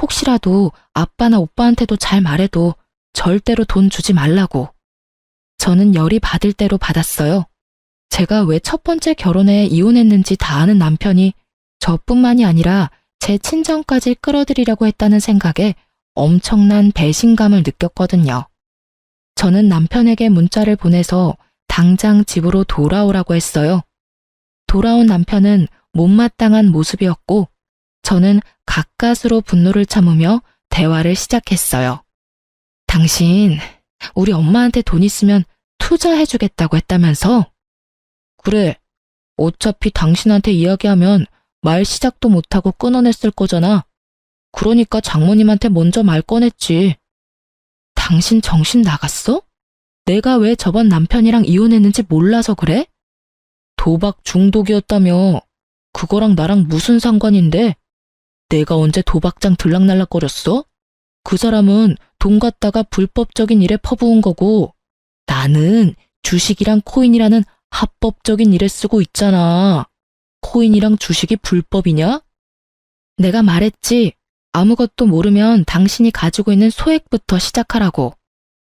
혹시라도 아빠나 오빠한테도 잘 말해도 절대로 돈 주지 말라고. 저는 열이 받을 대로 받았어요. 제가 왜 첫 번째 결혼에 이혼했는지 다 아는 남편이 저뿐만이 아니라 제 친정까지 끌어들이려고 했다는 생각에 엄청난 배신감을 느꼈거든요. 저는 남편에게 문자를 보내서 당장 집으로 돌아오라고 했어요. 돌아온 남편은 못마땅한 모습이었고 저는 가까스로 분노를 참으며 대화를 시작했어요. 당신, 우리 엄마한테 돈 있으면 투자해주겠다고 했다면서? 그래, 어차피 당신한테 이야기하면 말 시작도 못하고 끊어냈을 거잖아. 그러니까 장모님한테 먼저 말 꺼냈지. 당신 정신 나갔어? 내가 왜 저번 남편이랑 이혼했는지 몰라서 그래? 도박 중독이었다며. 그거랑 나랑 무슨 상관인데? 내가 언제 도박장 들락날락거렸어? 그 사람은 돈 갖다가 불법적인 일에 퍼부은 거고 나는 주식이랑 코인이라는 합법적인 일에 쓰고 있잖아. 코인이랑 주식이 불법이냐? 내가 말했지. 아무것도 모르면 당신이 가지고 있는 소액부터 시작하라고.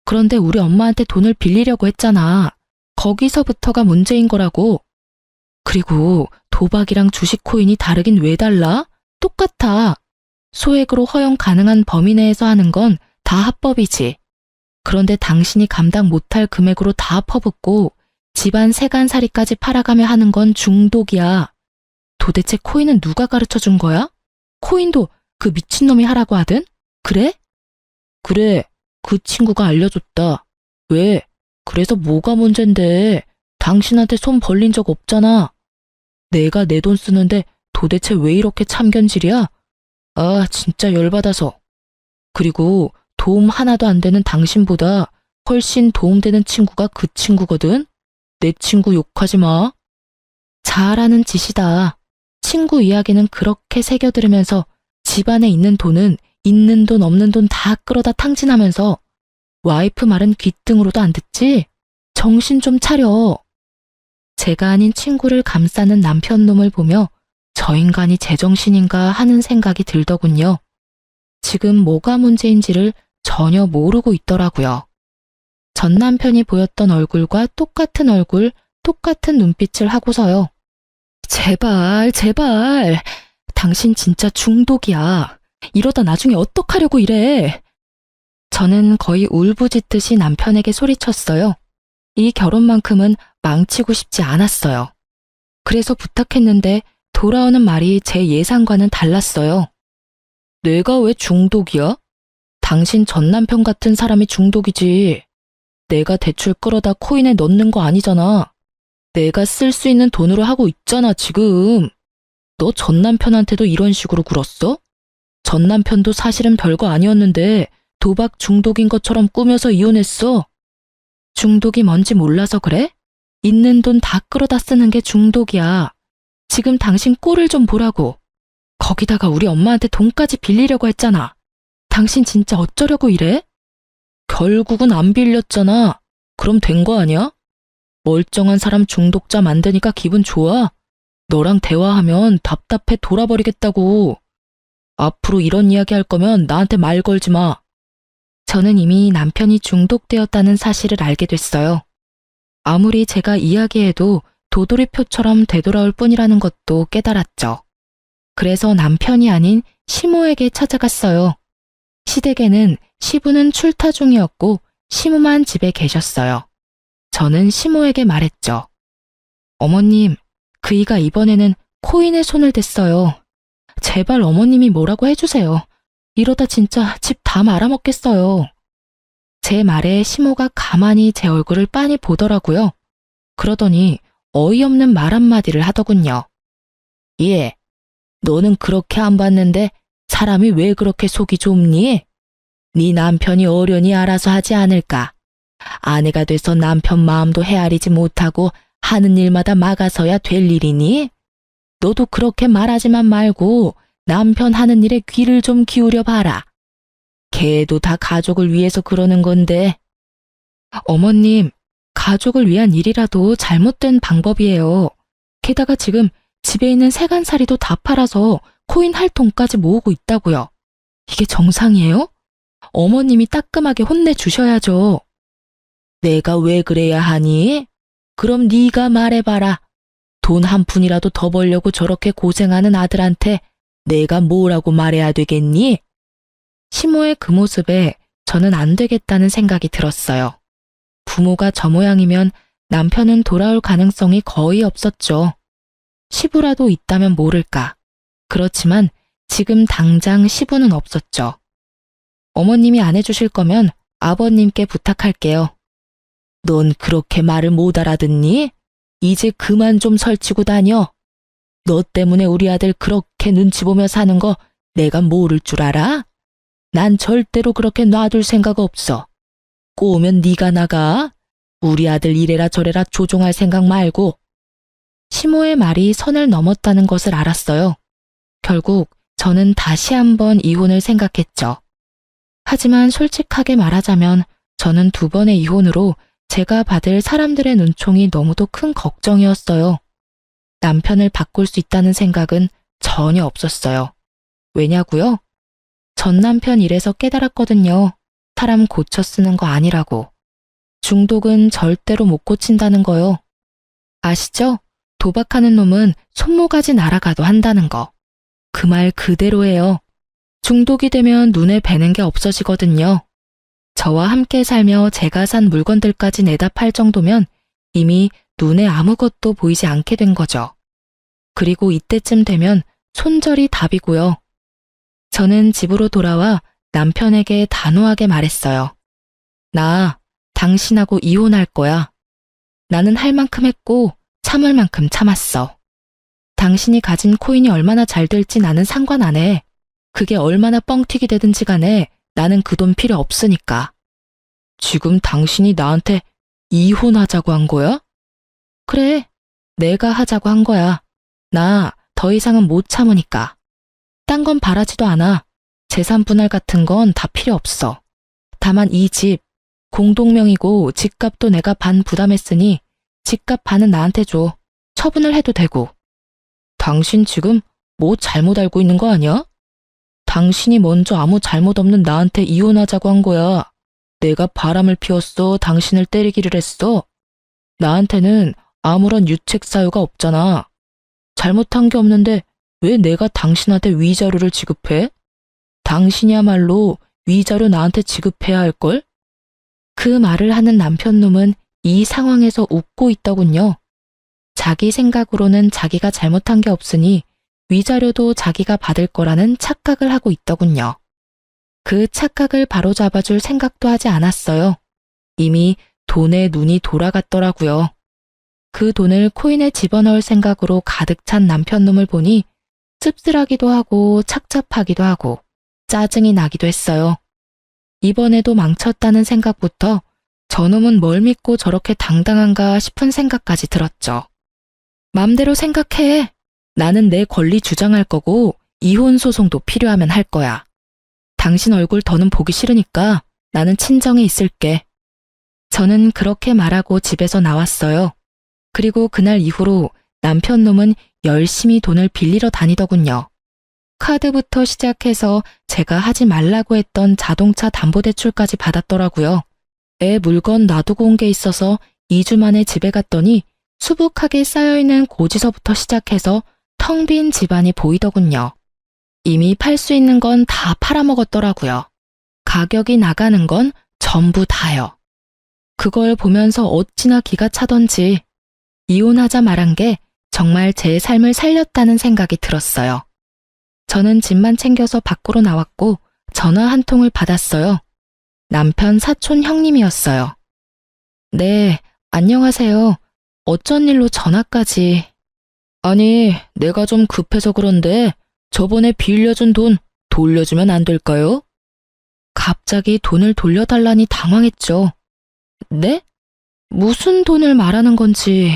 그런데 우리 엄마한테 돈을 빌리려고 했잖아. 거기서부터가 문제인 거라고. 그리고 도박이랑 주식 코인이 다르긴 왜 달라? 똑같아. 소액으로 허용 가능한 범위 내에서 하는 건 다 합법이지. 그런데 당신이 감당 못할 금액으로 다 퍼붓고 집안 세간살이까지 팔아가며 하는 건 중독이야. 도대체 코인은 누가 가르쳐 준 거야? 코인도 그 미친놈이 하라고 하든? 그래? 그래, 그 친구가 알려줬다. 왜? 그래서 뭐가 문젠데? 당신한테 손 벌린 적 없잖아. 내가 내 돈 쓰는데 도대체 왜 이렇게 참견질이야? 아, 진짜 열받아서. 그리고 도움 하나도 안 되는 당신보다 훨씬 도움되는 친구가 그 친구거든. 내 친구 욕하지 마. 잘하는 짓이다. 친구 이야기는 그렇게 새겨들으면서 집안에 있는 돈은 있는 돈 없는 돈 다 끌어다 탕진하면서 와이프 말은 귓등으로도 안 듣지? 정신 좀 차려. 제가 아닌 친구를 감싸는 남편 놈을 보며 저 인간이 제정신인가 하는 생각이 들더군요. 지금 뭐가 문제인지를 전혀 모르고 있더라고요. 전 남편이 보였던 얼굴과 똑같은 얼굴, 똑같은 눈빛을 하고서요. 제발, 제발. 당신 진짜 중독이야. 이러다 나중에 어떡하려고 이래. 저는 거의 울부짖듯이 남편에게 소리쳤어요. 이 결혼만큼은 망치고 싶지 않았어요. 그래서 부탁했는데 돌아오는 말이 제 예상과는 달랐어요. 내가 왜 중독이야? 당신 전 남편 같은 사람이 중독이지. 내가 대출 끌어다 코인에 넣는 거 아니잖아. 내가 쓸 수 있는 돈으로 하고 있잖아, 지금. 너 전 남편한테도 이런 식으로 굴었어? 전 남편도 사실은 별거 아니었는데 도박 중독인 것처럼 꾸며서 이혼했어. 중독이 뭔지 몰라서 그래? 있는 돈 다 끌어다 쓰는 게 중독이야. 지금 당신 꼴을 좀 보라고. 거기다가 우리 엄마한테 돈까지 빌리려고 했잖아. 당신 진짜 어쩌려고 이래? 결국은 안 빌렸잖아. 그럼 된 거 아니야? 멀쩡한 사람 중독자 만드니까 기분 좋아? 너랑 대화하면 답답해 돌아버리겠다고. 앞으로 이런 이야기 할 거면 나한테 말 걸지 마. 저는 이미 남편이 중독되었다는 사실을 알게 됐어요. 아무리 제가 이야기해도 도돌이표처럼 되돌아올 뿐이라는 것도 깨달았죠. 그래서 남편이 아닌 시모에게 찾아갔어요. 시댁에는 시부는 출타 중이었고 시모만 집에 계셨어요. 저는 시모에게 말했죠. 어머님, 그이가 이번에는 코인에 손을 댔어요. 제발 어머님이 뭐라고 해주세요. 이러다 진짜 집 다 말아먹겠어요. 제 말에 시모가 가만히 제 얼굴을 빤히 보더라고요. 그러더니 어이없는 말 한마디를 하더군요. 예, 너는 그렇게 안 봤는데 사람이 왜 그렇게 속이 좁니? 네 남편이 어련히 알아서 하지 않을까? 아내가 돼서 남편 마음도 헤아리지 못하고 하는 일마다 막아서야 될 일이니? 너도 그렇게 말하지만 말고 남편 하는 일에 귀를 좀 기울여 봐라. 걔도 다 가족을 위해서 그러는 건데. 어머님, 가족을 위한 일이라도 잘못된 방법이에요. 게다가 지금 집에 있는 세간살이도 다 팔아서 코인 할 돈까지 모으고 있다고요. 이게 정상이에요? 어머님이 따끔하게 혼내주셔야죠. 내가 왜 그래야 하니? 그럼 네가 말해봐라. 돈 한 푼이라도 더 벌려고 저렇게 고생하는 아들한테 내가 뭐라고 말해야 되겠니? 시모의 그 모습에 저는 안 되겠다는 생각이 들었어요. 부모가 저 모양이면 남편은 돌아올 가능성이 거의 없었죠. 시부라도 있다면 모를까. 그렇지만 지금 당장 시부는 없었죠. 어머님이 안 해주실 거면 아버님께 부탁할게요. 넌 그렇게 말을 못 알아듣니? 이제 그만 좀 설치고 다녀. 너 때문에 우리 아들 그렇게 눈치 보며 사는 거 내가 모를 줄 알아? 난 절대로 그렇게 놔둘 생각 없어. 꼬우면 네가 나가. 우리 아들 이래라 저래라 조종할 생각 말고. 시모의 말이 선을 넘었다는 것을 알았어요. 결국 저는 다시 한번 이혼을 생각했죠. 하지만 솔직하게 말하자면 저는 2번의 이혼으로 제가 받을 사람들의 눈총이 너무도 큰 걱정이었어요. 남편을 바꿀 수 있다는 생각은 전혀 없었어요. 왜냐고요? 전 남편 일에서 깨달았거든요. 사람 고쳐 쓰는 거 아니라고. 중독은 절대로 못 고친다는 거요. 아시죠? 도박하는 놈은 손모가지 날아가도 한다는 거. 그 말 그대로예요. 중독이 되면 눈에 뵈는 게 없어지거든요. 저와 함께 살며 제가 산 물건들까지 내다 팔 정도면 이미 눈에 아무것도 보이지 않게 된 거죠. 그리고 이때쯤 되면 손절이 답이고요. 저는 집으로 돌아와 남편에게 단호하게 말했어요. 나 당신하고 이혼할 거야. 나는 할 만큼 했고 참을 만큼 참았어. 당신이 가진 코인이 얼마나 잘 될지 나는 상관 안 해. 그게 얼마나 뻥튀기 되든지 간에 나는 그 돈 필요 없으니까. 지금 당신이 나한테 이혼하자고 한 거야? 그래, 내가 하자고 한 거야. 나 더 이상은 못 참으니까. 딴 건 바라지도 않아. 재산 분할 같은 건 다 필요 없어. 다만 이 집, 공동명의고 집값도 내가 반 부담했으니 집값 반은 나한테 줘. 처분을 해도 되고. 당신 지금 뭐 잘못 알고 있는 거 아니야? 당신이 먼저 아무 잘못 없는 나한테 이혼하자고 한 거야. 내가 바람을 피웠어. 당신을 때리기를 했어. 나한테는 아무런 유책 사유가 없잖아. 잘못한 게 없는데 왜 내가 당신한테 위자료를 지급해? 당신이야말로 위자료 나한테 지급해야 할걸? 그 말을 하는 남편놈은 이 상황에서 웃고 있더군요. 자기 생각으로는 자기가 잘못한 게 없으니 위자료도 자기가 받을 거라는 착각을 하고 있더군요. 그 착각을 바로잡아줄 생각도 하지 않았어요. 이미 돈에 눈이 돌아갔더라고요. 그 돈을 코인에 집어넣을 생각으로 가득 찬 남편놈을 보니 씁쓸하기도 하고 착잡하기도 하고 짜증이 나기도 했어요. 이번에도 망쳤다는 생각부터 저놈은 뭘 믿고 저렇게 당당한가 싶은 생각까지 들었죠. 맘대로 생각해. 나는 내 권리 주장할 거고 이혼 소송도 필요하면 할 거야. 당신 얼굴 더는 보기 싫으니까 나는 친정에 있을게. 저는 그렇게 말하고 집에서 나왔어요. 그리고 그날 이후로 남편놈은 열심히 돈을 빌리러 다니더군요. 카드부터 시작해서 제가 하지 말라고 했던 자동차 담보대출까지 받았더라고요. 애 물건 놔두고 온 게 있어서 2주 만에 집에 갔더니 수북하게 쌓여있는 고지서부터 시작해서 텅 빈 집안이 보이더군요. 이미 팔 수 있는 건 다 팔아먹었더라고요. 가격이 나가는 건 전부 다요. 그걸 보면서 어찌나 기가 차던지 이혼하자 말한 게 정말 제 삶을 살렸다는 생각이 들었어요. 저는 집만 챙겨서 밖으로 나왔고 전화 한 통을 받았어요. 남편 사촌 형님이었어요. 네, 안녕하세요. 어쩐 일로 전화까지. 아니, 내가 좀 급해서 그런데 저번에 빌려준 돈 돌려주면 안 될까요? 갑자기 돈을 돌려달라니 당황했죠. 네? 무슨 돈을 말하는 건지.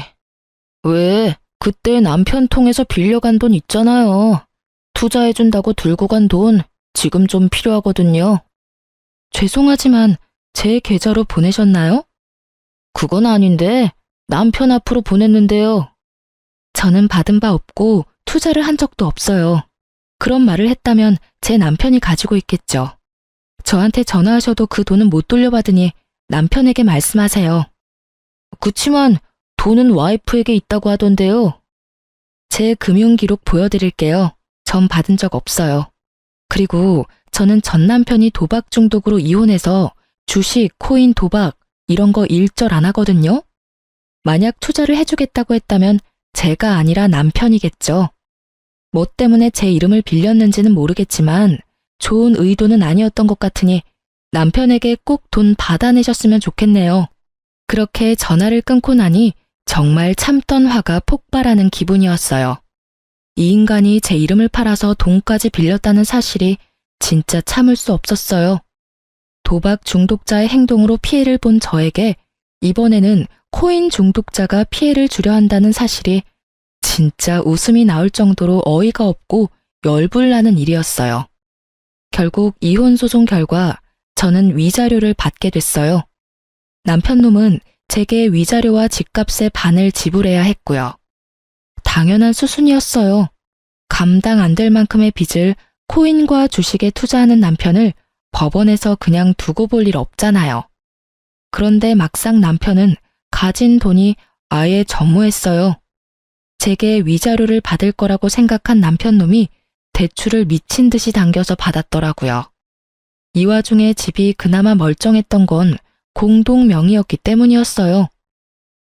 왜? 그때 남편 통해서 빌려간 돈 있잖아요. 투자해준다고 들고 간 돈 지금 좀 필요하거든요. 죄송하지만 제 계좌로 보내셨나요? 그건 아닌데 남편 앞으로 보냈는데요. 저는 받은 바 없고 투자를 한 적도 없어요. 그런 말을 했다면 제 남편이 가지고 있겠죠. 저한테 전화하셔도 그 돈은 못 돌려받으니 남편에게 말씀하세요. 그치만 돈은 와이프에게 있다고 하던데요. 제 금융기록 보여드릴게요. 전 받은 적 없어요. 그리고 저는 전 남편이 도박 중독으로 이혼해서 주식, 코인, 도박 이런 거 일절 안 하거든요. 만약 투자를 해주겠다고 했다면 제가 아니라 남편이겠죠. 뭐 때문에 제 이름을 빌렸는지는 모르겠지만 좋은 의도는 아니었던 것 같으니 남편에게 꼭 돈 받아내셨으면 좋겠네요. 그렇게 전화를 끊고 나니 정말 참던 화가 폭발하는 기분이었어요. 이 인간이 제 이름을 팔아서 돈까지 빌렸다는 사실이 진짜 참을 수 없었어요. 도박 중독자의 행동으로 피해를 본 저에게 이번에는 코인 중독자가 피해를 주려 한다는 사실이 진짜 웃음이 나올 정도로 어이가 없고 열불나는 일이었어요. 결국 이혼 소송 결과 저는 위자료를 받게 됐어요. 남편놈은 제게 위자료와 집값의 반을 지불해야 했고요. 당연한 수순이었어요. 감당 안 될 만큼의 빚을 코인과 주식에 투자하는 남편을 법원에서 그냥 두고 볼 일 없잖아요. 그런데 막상 남편은 가진 돈이 아예 전무했어요. 제게 위자료를 받을 거라고 생각한 남편놈이 대출을 미친 듯이 당겨서 받았더라고요. 이 와중에 집이 그나마 멀쩡했던 건 공동 명의였기 때문이었어요.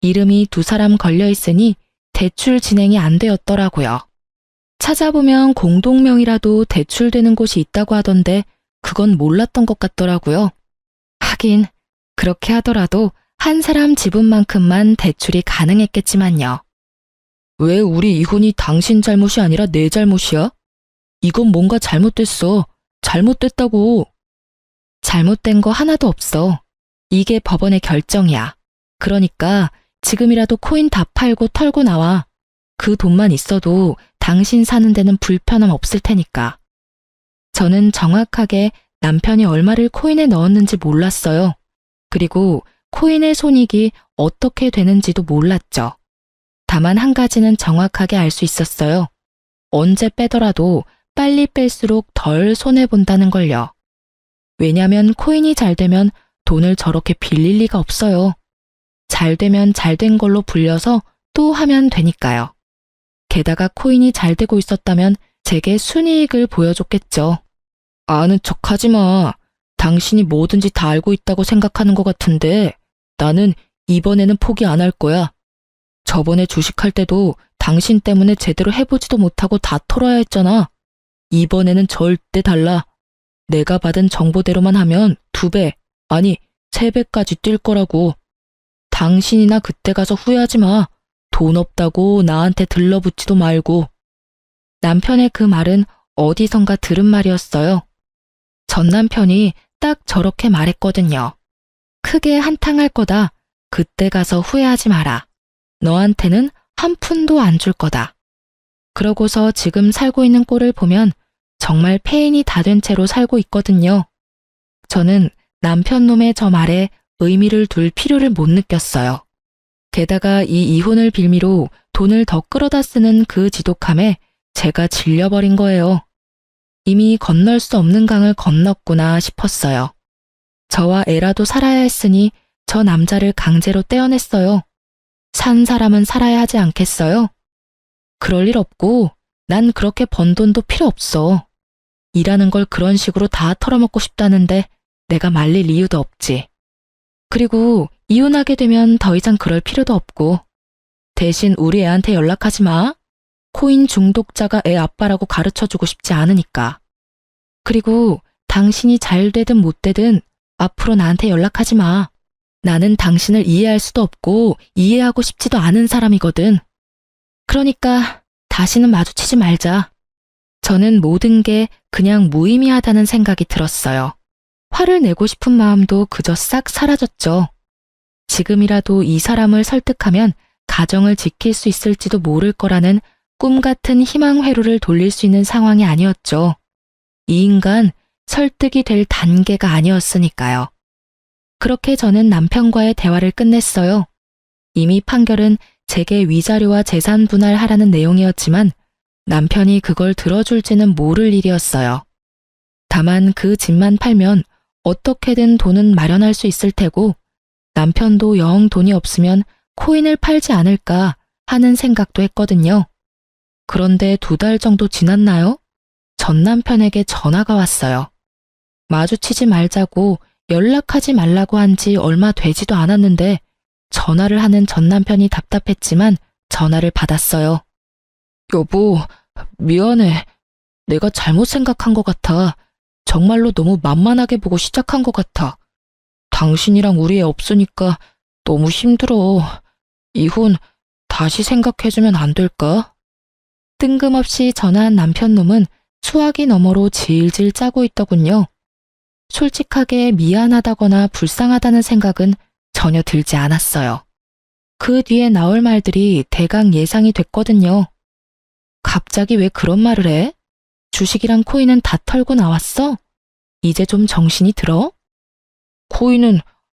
이름이 두 사람 걸려 있으니 대출 진행이 안 되었더라고요. 찾아보면 공동 명의라도 대출되는 곳이 있다고 하던데 그건 몰랐던 것 같더라고요. 하긴 그렇게 하더라도 한 사람 지분만큼만 대출이 가능했겠지만요. 왜 우리 이혼이 당신 잘못이 아니라 내 잘못이야? 이건 뭔가 잘못됐어. 잘못됐다고. 잘못된 거 하나도 없어. 이게 법원의 결정이야. 그러니까 지금이라도 코인 다 팔고 털고 나와. 그 돈만 있어도 당신 사는 데는 불편함 없을 테니까. 저는 정확하게 남편이 얼마를 코인에 넣었는지 몰랐어요. 그리고 코인의 손익이 어떻게 되는지도 몰랐죠. 다만 한 가지는 정확하게 알 수 있었어요. 언제 빼더라도 빨리 뺄수록 덜 손해본다는 걸요. 왜냐면 코인이 잘 되면 돈을 저렇게 빌릴 리가 없어요. 잘 되면 잘 된 걸로 불려서 또 하면 되니까요. 게다가 코인이 잘 되고 있었다면 제게 순이익을 보여줬겠죠. 아는 척 하지 마. 당신이 뭐든지 다 알고 있다고 생각하는 것 같은데 나는 이번에는 포기 안 할 거야. 저번에 주식할 때도 당신 때문에 제대로 해보지도 못하고 다 털어야 했잖아. 이번에는 절대 달라. 내가 받은 정보대로만 하면 2배, 아니 3배까지 뛸 거라고. 당신이나 그때 가서 후회하지 마. 돈 없다고 나한테 들러붙지도 말고. 남편의 그 말은 어디선가 들은 말이었어요. 전 남편이 딱 저렇게 말했거든요. 크게 한탕할 거다. 그때 가서 후회하지 마라. 너한테는 한 푼도 안 줄 거다. 그러고서 지금 살고 있는 꼴을 보면 정말 폐인이 다 된 채로 살고 있거든요. 저는 남편 놈의 저 말에 의미를 둘 필요를 못 느꼈어요. 게다가 이 이혼을 빌미로 돈을 더 끌어다 쓰는 그 지독함에 제가 질려버린 거예요. 이미 건널 수 없는 강을 건넜구나 싶었어요. 저와 애라도 살아야 했으니 저 남자를 강제로 떼어냈어요. 산 사람은 살아야 하지 않겠어요? 그럴 일 없고 난 그렇게 번 돈도 필요 없어. 일하는 걸 그런 식으로 다 털어먹고 싶다는데 내가 말릴 이유도 없지. 그리고 이혼하게 되면 더 이상 그럴 필요도 없고 대신 우리 애한테 연락하지 마. 코인 중독자가 애 아빠라고 가르쳐주고 싶지 않으니까. 그리고 당신이 잘 되든 못 되든 앞으로 나한테 연락하지 마. 나는 당신을 이해할 수도 없고 이해하고 싶지도 않은 사람이거든. 그러니까 다시는 마주치지 말자. 저는 모든 게 그냥 무의미하다는 생각이 들었어요. 화를 내고 싶은 마음도 그저 싹 사라졌죠. 지금이라도 이 사람을 설득하면 가정을 지킬 수 있을지도 모를 거라는 꿈 같은 희망 회로를 돌릴 수 있는 상황이 아니었죠. 이 인간 설득이 될 단계가 아니었으니까요. 그렇게 저는 남편과의 대화를 끝냈어요. 이미 판결은 제게 위자료와 재산 분할하라는 내용이었지만 남편이 그걸 들어줄지는 모를 일이었어요. 다만 그 집만 팔면 어떻게든 돈은 마련할 수 있을 테고 남편도 영 돈이 없으면 코인을 팔지 않을까 하는 생각도 했거든요. 그런데 2달 정도 지났나요? 전 남편에게 전화가 왔어요. 마주치지 말자고 연락하지 말라고 한 지 얼마 되지도 않았는데 전화를 하는 전 남편이 답답했지만 전화를 받았어요. 여보, 미안해. 내가 잘못 생각한 것 같아. 정말로 너무 만만하게 보고 시작한 것 같아. 당신이랑 우리 애 없으니까 너무 힘들어. 이혼 다시 생각해주면 안 될까? 뜬금없이 전화한 남편 놈은 수화기 너머로 질질 짜고 있더군요. 솔직하게 미안하다거나 불쌍하다는 생각은 전혀 들지 않았어요. 그 뒤에 나올 말들이 대강 예상이 됐거든요. 갑자기 왜 그런 말을 해? 주식이랑 코인은 다 털고 나왔어? 이제 좀 정신이 들어? 코인은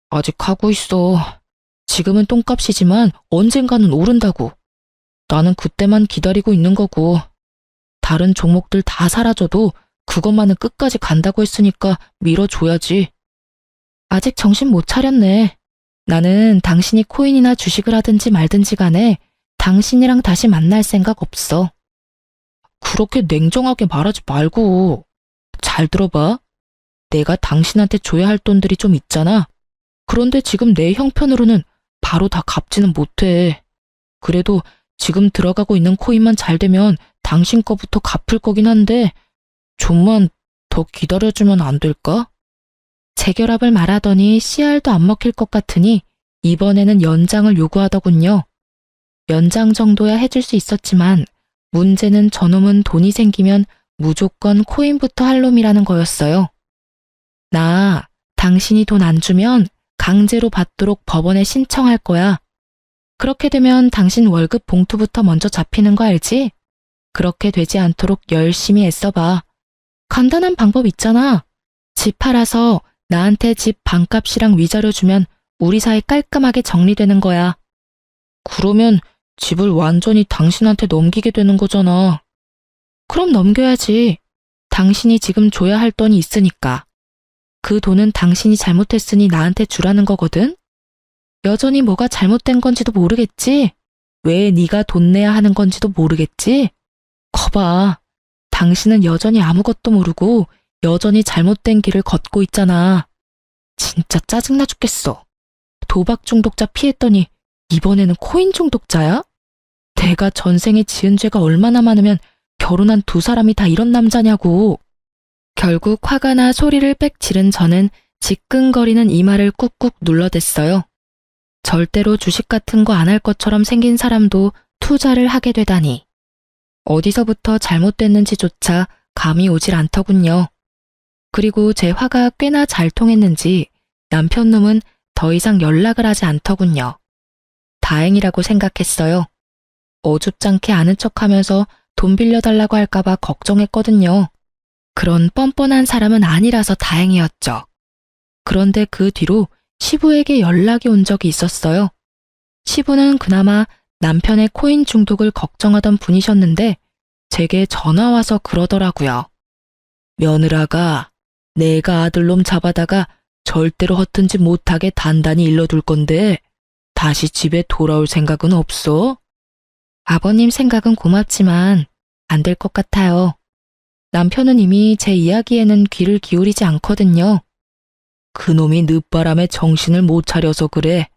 아직 하고 있어. 지금은 똥값이지만 언젠가는 오른다고. 나는 그때만 기다리고 있는 거고. 다른 종목들 다 사라져도 그것만은 끝까지 간다고 했으니까 밀어줘야지. 아직 정신 못 차렸네. 나는 당신이 코인이나 주식을 하든지 말든지 간에 당신이랑 다시 만날 생각 없어. 그렇게 냉정하게 말하지 말고. 잘 들어봐. 내가 당신한테 줘야 할 돈들이 좀 있잖아. 그런데 지금 내 형편으로는 바로 다 갚지는 못해. 그래도 지금 들어가고 있는 코인만 잘 되면 당신 거부터 갚을 거긴 한데 좀만 더 기다려주면 안 될까? 재결합을 말하더니 씨알도 안 먹힐 것 같으니 이번에는 연장을 요구하더군요. 연장 정도야 해줄 수 있었지만 문제는 저놈은 돈이 생기면 무조건 코인부터 할 놈이라는 거였어요. 나 당신이 돈 안 주면 강제로 받도록 법원에 신청할 거야. 그렇게 되면 당신 월급 봉투부터 먼저 잡히는 거 알지? 그렇게 되지 않도록 열심히 애써봐. 간단한 방법 있잖아. 집 팔아서 나한테 집 반값이랑 위자료 주면 우리 사이 깔끔하게 정리되는 거야. 그러면 집을 완전히 당신한테 넘기게 되는 거잖아. 그럼 넘겨야지. 당신이 지금 줘야 할 돈이 있으니까. 그 돈은 당신이 잘못했으니 나한테 주라는 거거든? 여전히 뭐가 잘못된 건지도 모르겠지? 왜 네가 돈 내야 하는 건지도 모르겠지? 거봐. 당신은 여전히 아무것도 모르고 여전히 잘못된 길을 걷고 있잖아. 진짜 짜증나 죽겠어. 도박 중독자 피했더니 이번에는 코인 중독자야? 내가 전생에 지은 죄가 얼마나 많으면 결혼한 두 사람이 다 이런 남자냐고. 결국 화가 나 소리를 빽 지른 저는 지끈거리는 이마를 꾹꾹 눌러댔어요. 절대로 주식 같은 거 안 할 것처럼 생긴 사람도 투자를 하게 되다니. 어디서부터 잘못됐는지조차 감이 오질 않더군요. 그리고 제 화가 꽤나 잘 통했는지 남편 놈은 더 이상 연락을 하지 않더군요. 다행이라고 생각했어요. 어줍잖게 아는 척하면서 돈 빌려달라고 할까봐 걱정했거든요. 그런 뻔뻔한 사람은 아니라서 다행이었죠. 그런데 그 뒤로 시부에게 연락이 온 적이 있었어요. 시부는 그나마 남편의 코인 중독을 걱정하던 분이셨는데 제게 전화 와서 그러더라고요. 며느라가 내가 아들놈 잡아다가 절대로 허튼 짓 못하게 단단히 일러둘 건데 다시 집에 돌아올 생각은 없어? 아버님 생각은 고맙지만 안 될 것 같아요. 남편은 이미 제 이야기에는 귀를 기울이지 않거든요. 그놈이 늦바람에 정신을 못 차려서 그래.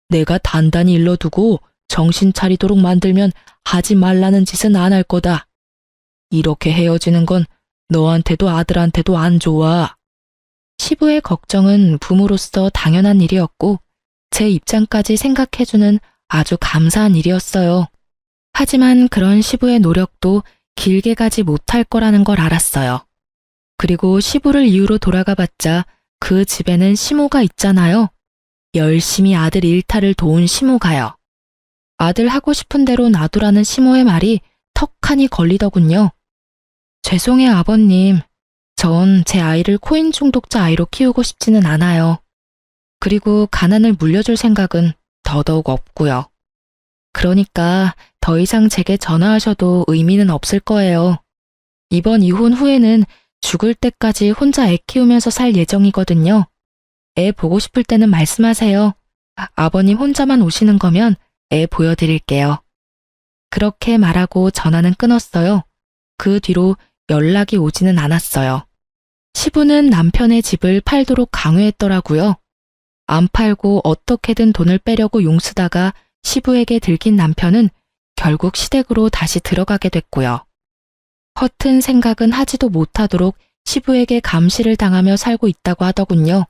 내가 단단히 일러두고 정신 차리도록 만들면 하지 말라는 짓은 안 할 거다. 이렇게 헤어지는 건 너한테도 아들한테도 안 좋아. 시부의 걱정은 부모로서 당연한 일이었고 제 입장까지 생각해주는 아주 감사한 일이었어요. 하지만 그런 시부의 노력도 길게 가지 못할 거라는 걸 알았어요. 그리고 시부를 이유로 돌아가봤자 그 집에는 시모가 있잖아요. 열심히 아들 일탈을 도운 시모가요. 아들 하고 싶은 대로 놔두라는 시모의 말이 턱하니 걸리더군요. 죄송해요, 아버님. 전 제 아이를 코인 중독자 아이로 키우고 싶지는 않아요. 그리고 가난을 물려줄 생각은 더더욱 없고요. 그러니까 더 이상 제게 전화하셔도 의미는 없을 거예요. 이번 이혼 후에는 죽을 때까지 혼자 애 키우면서 살 예정이거든요. 애 보고 싶을 때는 말씀하세요. 아버님 혼자만 오시는 거면 애 보여드릴게요. 그렇게 말하고 전화는 끊었어요. 그 뒤로 연락이 오지는 않았어요. 시부는 남편의 집을 팔도록 강요했더라고요. 안 팔고 어떻게든 돈을 빼려고 용쓰다가 시부에게 들킨 남편은 결국 시댁으로 다시 들어가게 됐고요. 허튼 생각은 하지도 못하도록 시부에게 감시를 당하며 살고 있다고 하더군요.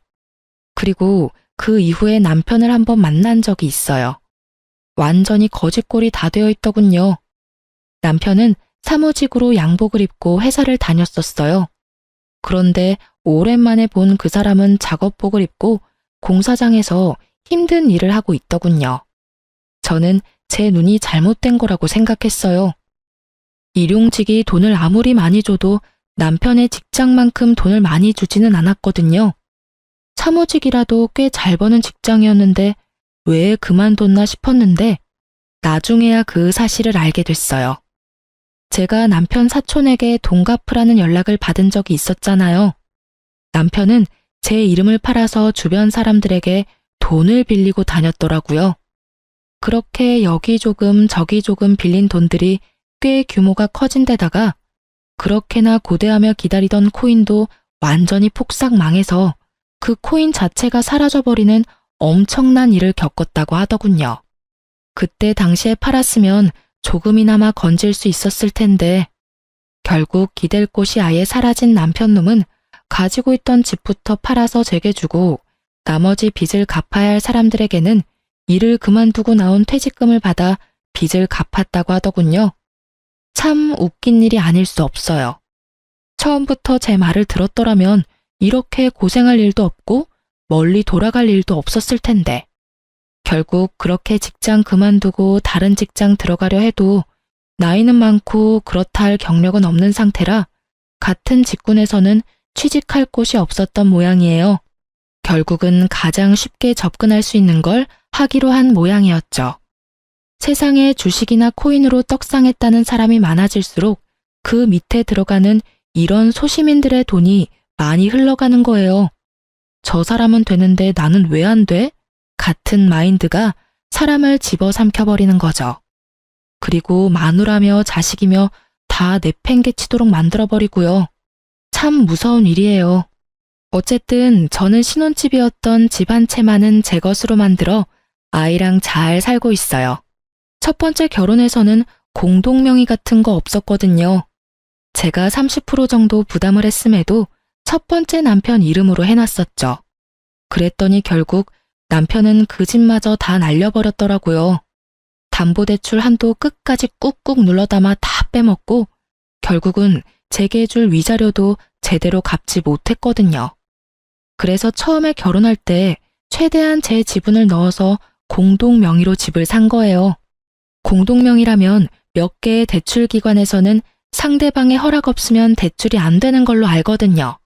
그리고 그 이후에 남편을 한번 만난 적이 있어요. 완전히 거짓골이 다 되어 있더군요. 남편은 사무직으로 양복을 입고 회사를 다녔었어요. 그런데 오랜만에 본 그 사람은 작업복을 입고 공사장에서 힘든 일을 하고 있더군요. 저는 제 눈이 잘못된 거라고 생각했어요. 일용직이 돈을 아무리 많이 줘도 남편의 직장만큼 돈을 많이 주지는 않았거든요. 사무직이라도 꽤 잘 버는 직장이었는데 왜 그만뒀나 싶었는데 나중에야 그 사실을 알게 됐어요. 제가 남편 사촌에게 돈 갚으라는 연락을 받은 적이 있었잖아요. 남편은 제 이름을 팔아서 주변 사람들에게 돈을 빌리고 다녔더라고요. 그렇게 여기 조금 저기 조금 빌린 돈들이 꽤 규모가 커진 데다가 그렇게나 고대하며 기다리던 코인도 완전히 폭삭 망해서 그 코인 자체가 사라져버리는 엄청난 일을 겪었다고 하더군요. 그때 당시에 팔았으면 조금이나마 건질 수 있었을 텐데 결국 기댈 곳이 아예 사라진 남편놈은 가지고 있던 집부터 팔아서 제게 주고 나머지 빚을 갚아야 할 사람들에게는 일을 그만두고 나온 퇴직금을 받아 빚을 갚았다고 하더군요. 참 웃긴 일이 아닐 수 없어요. 처음부터 제 말을 들었더라면 이렇게 고생할 일도 없고 멀리 돌아갈 일도 없었을 텐데. 결국 그렇게 직장 그만두고 다른 직장 들어가려 해도 나이는 많고 그렇다 할 경력은 없는 상태라 같은 직군에서는 취직할 곳이 없었던 모양이에요. 결국은 가장 쉽게 접근할 수 있는 걸 하기로 한 모양이었죠. 세상에 주식이나 코인으로 떡상했다는 사람이 많아질수록 그 밑에 들어가는 이런 소시민들의 돈이 많이 흘러가는 거예요. 저 사람은 되는데 나는 왜 안 돼? 같은 마인드가 사람을 집어삼켜버리는 거죠. 그리고 마누라며 자식이며 다 내팽개치도록 만들어버리고요. 참 무서운 일이에요. 어쨌든 저는 신혼집이었던 집 한 채만은 제 것으로 만들어 아이랑 잘 살고 있어요. 첫 번째 결혼에서는 공동명의 같은 거 없었거든요. 제가 30% 정도 부담을 했음에도 첫 번째 남편 이름으로 해놨었죠. 그랬더니 결국 남편은 그 집마저 다 날려버렸더라고요. 담보대출 한도 끝까지 꾹꾹 눌러담아 다 빼먹고 결국은 제게 줄 위자료도 제대로 갚지 못했거든요. 그래서 처음에 결혼할 때 최대한 제 지분을 넣어서 공동명의로 집을 산 거예요. 공동명의라면 몇 개의 대출기관에서는 상대방의 허락 없으면 대출이 안 되는 걸로 알거든요.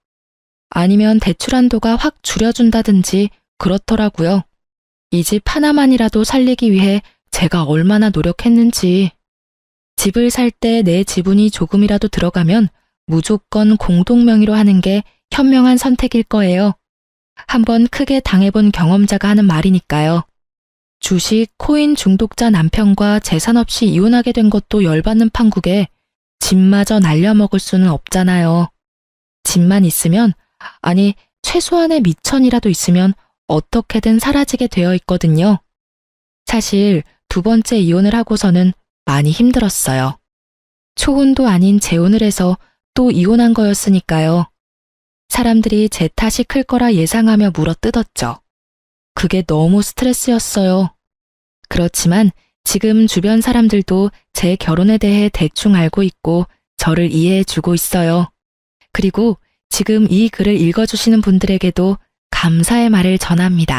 아니면 대출 한도가 확 줄여준다든지 그렇더라고요. 이 집 하나만이라도 살리기 위해 제가 얼마나 노력했는지. 집을 살 때 내 지분이 조금이라도 들어가면 무조건 공동명의로 하는 게 현명한 선택일 거예요. 한번 크게 당해본 경험자가 하는 말이니까요. 주식, 코인 중독자 남편과 재산 없이 이혼하게 된 것도 열받는 판국에 집마저 날려먹을 수는 없잖아요. 집만 있으면, 아니 최소한의 미천이라도 있으면 어떻게든 사라지게 되어 있거든요. 사실 두 번째 이혼을 하고서는 많이 힘들었어요. 초혼도 아닌 재혼을 해서 또 이혼한 거였으니까요. 사람들이 제 탓이 클 거라 예상하며 물어뜯었죠. 그게 너무 스트레스였어요. 그렇지만 지금 주변 사람들도 제 결혼에 대해 대충 알고 있고 저를 이해해 주고 있어요. 그리고 지금 이 글을 읽어주시는 분들에게도 감사의 말을 전합니다.